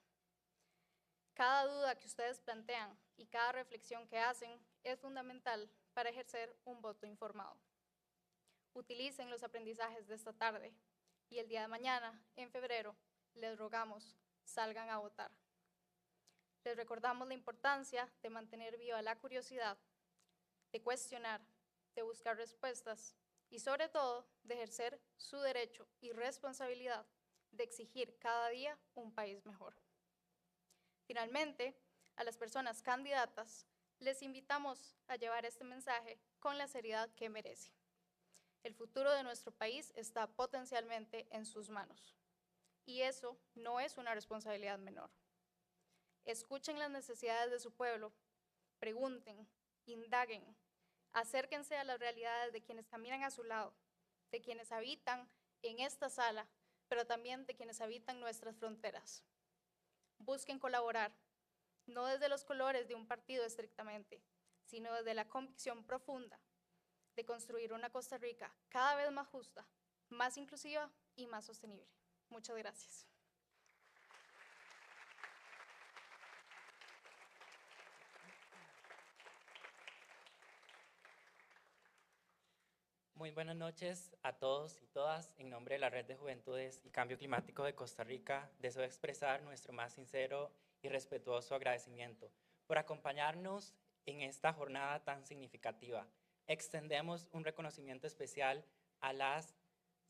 Cada duda que ustedes plantean y cada reflexión que hacen es fundamental para ejercer un voto informado. Utilicen los aprendizajes de esta tarde y el día de mañana, en febrero, les rogamos, salgan a votar. Les recordamos la importancia de mantener viva la curiosidad, de cuestionar, de buscar respuestas y sobre todo de ejercer su derecho y responsabilidad de exigir cada día un país mejor. Finalmente, a las personas candidatas les invitamos a llevar este mensaje con la seriedad que merece. El futuro de nuestro país está potencialmente en sus manos. Y eso no es una responsabilidad menor. Escuchen las necesidades de su pueblo, pregunten, indaguen, acérquense a las realidades de quienes caminan a su lado, de quienes habitan en esta sala, pero también de quienes habitan nuestras fronteras. Busquen colaborar, no desde los colores de un partido estrictamente, sino desde la convicción profunda de construir una Costa Rica cada vez más justa, más inclusiva y más sostenible. Muchas gracias. Muy buenas noches a todos y todas. En nombre de la Red de Juventudes y Cambio Climático de Costa Rica, deseo expresar nuestro más sincero y respetuoso agradecimiento por acompañarnos en esta jornada tan significativa. Extendemos un reconocimiento especial a las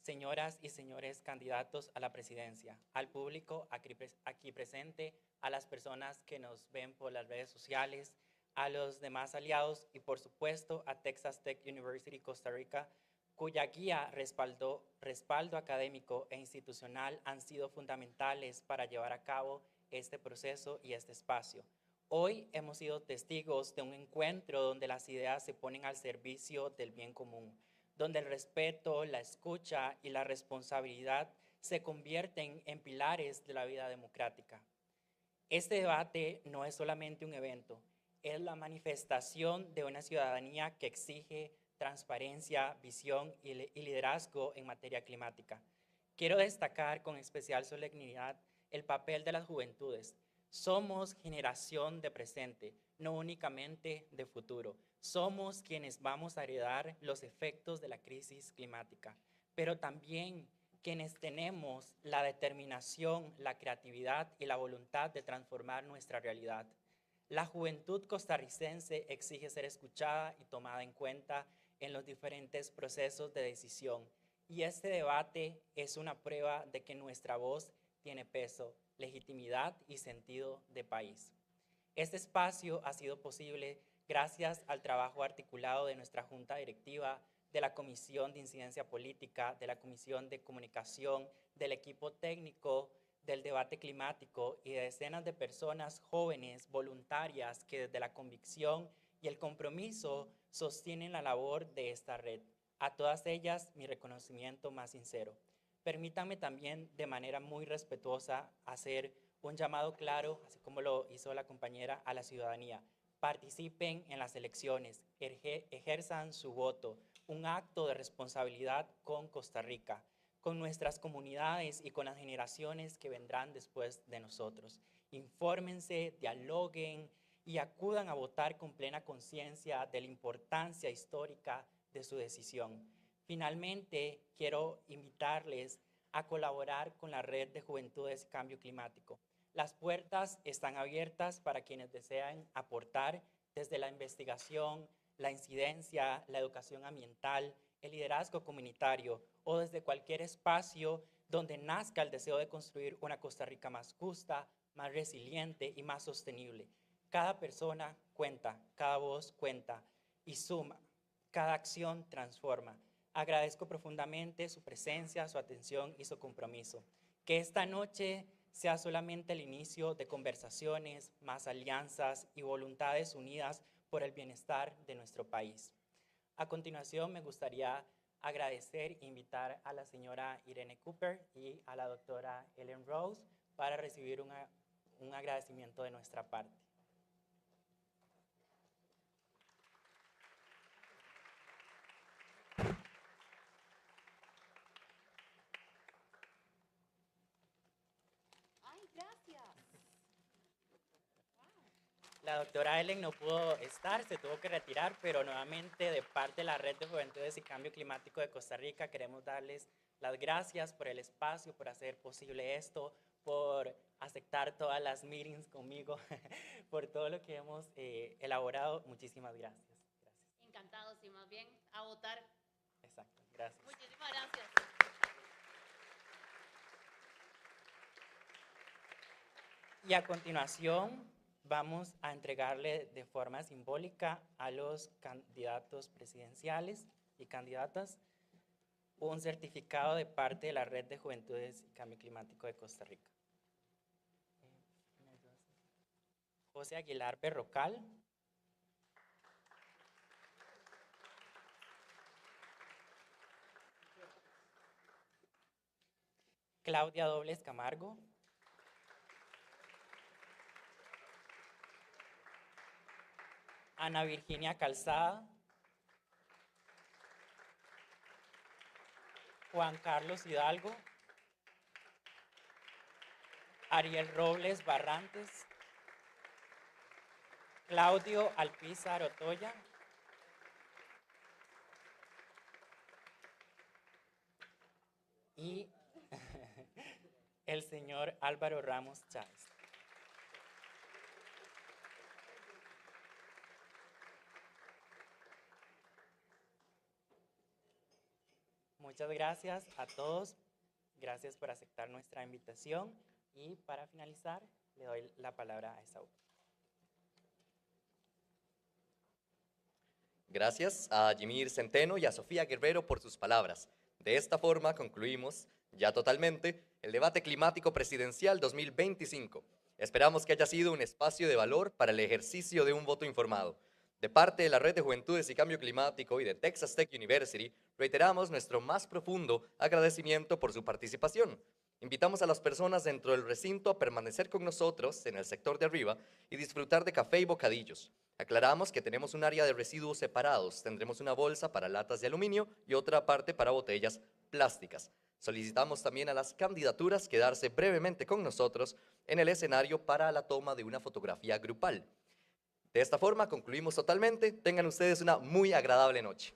señoras y señores candidatos a la presidencia, al público aquí presente, a las personas que nos ven por las redes sociales, a los demás aliados y por supuesto a Texas Tech University Costa Rica, cuya guía, respaldo académico e institucional han sido fundamentales para llevar a cabo este proceso y este espacio. Hoy hemos sido testigos de un encuentro donde las ideas se ponen al servicio del bien común, donde el respeto, la escucha y la responsabilidad se convierten en pilares de la vida democrática. Este debate no es solamente un evento, es la manifestación de una ciudadanía que exige transparencia, visión y liderazgo en materia climática. Quiero destacar con especial solemnidad el papel de las juventudes. Somos generación de presente, no únicamente de futuro. Somos quienes vamos a heredar los efectos de la crisis climática, pero también quienes tenemos la determinación, la creatividad y la voluntad de transformar nuestra realidad. La juventud costarricense exige ser escuchada y tomada en cuenta en los diferentes procesos de decisión. Y este debate es una prueba de que nuestra voz tiene peso, legitimidad y sentido de país. Este espacio ha sido posible gracias al trabajo articulado de nuestra Junta Directiva, de la Comisión de Incidencia Política, de la Comisión de Comunicación, del equipo técnico del debate climático y de decenas de personas jóvenes, voluntarias, que desde la convicción y el compromiso sostienen la labor de esta red. A todas ellas, mi reconocimiento más sincero. Permítanme también, de manera muy respetuosa, hacer un llamado claro, así como lo hizo la compañera, a la ciudadanía. Participen en las elecciones, ejerzan su voto, un acto de responsabilidad con Costa Rica, con nuestras comunidades y con las generaciones que vendrán después de nosotros. Infórmense, dialoguen y acudan a votar con plena conciencia de la importancia histórica de su decisión. Finalmente, quiero invitarles a colaborar con la Red de Juventudes y Cambio Climático. Las puertas están abiertas para quienes desean aportar desde la investigación, la incidencia, la educación ambiental, el liderazgo comunitario o desde cualquier espacio donde nazca el deseo de construir una Costa Rica más justa, más resiliente y más sostenible. Cada persona cuenta, cada voz cuenta y suma, cada acción transforma. Agradezco profundamente su presencia, su atención y su compromiso. Que esta noche sea solamente el inicio de conversaciones, más alianzas y voluntades unidas por el bienestar de nuestro país. A continuación, me gustaría agradecer e invitar a la señora Irene Cooper y a la doctora Ellen Rose para recibir un agradecimiento de nuestra parte. La doctora Ellen no pudo estar, se tuvo que retirar, pero nuevamente de parte de la Red de Juventudes y Cambio Climático de Costa Rica queremos darles las gracias por el espacio, por hacer posible esto, por aceptar todas las meetings conmigo, por todo lo que hemos elaborado. Muchísimas gracias. Encantados y más bien a votar. Exacto, gracias. Muchísimas gracias. Y a continuación vamos a entregarle de forma simbólica a los candidatos presidenciales y candidatas un certificado de parte de la Red de Juventudes y Cambio Climático de Costa Rica. José Aguilar Berrocal. Claudia Dobles Camargo. Ana Virginia Calzada. Juan Carlos Hidalgo. Ariel Robles Barrantes. Claudio Alpizar Otoya. Y el señor Álvaro Ramos Chávez. Muchas gracias a todos. Gracias por aceptar nuestra invitación. Y para finalizar, le doy la palabra a Esaú. Gracias a Jimir Centeno y a Sofía Guerrero por sus palabras. De esta forma concluimos ya totalmente el debate climático presidencial 2025. Esperamos que haya sido un espacio de valor para el ejercicio de un voto informado. De parte de la Red de Juventudes y Cambio Climático y de Texas Tech University, reiteramos nuestro más profundo agradecimiento por su participación. Invitamos a las personas dentro del recinto a permanecer con nosotros en el sector de arriba y disfrutar de café y bocadillos. Aclaramos que tenemos un área de residuos separados. Tendremos una bolsa para latas de aluminio y otra parte para botellas plásticas. Solicitamos también a las candidaturas quedarse brevemente con nosotros en el escenario para la toma de una fotografía grupal. De esta forma concluimos totalmente. Tengan ustedes una muy agradable noche.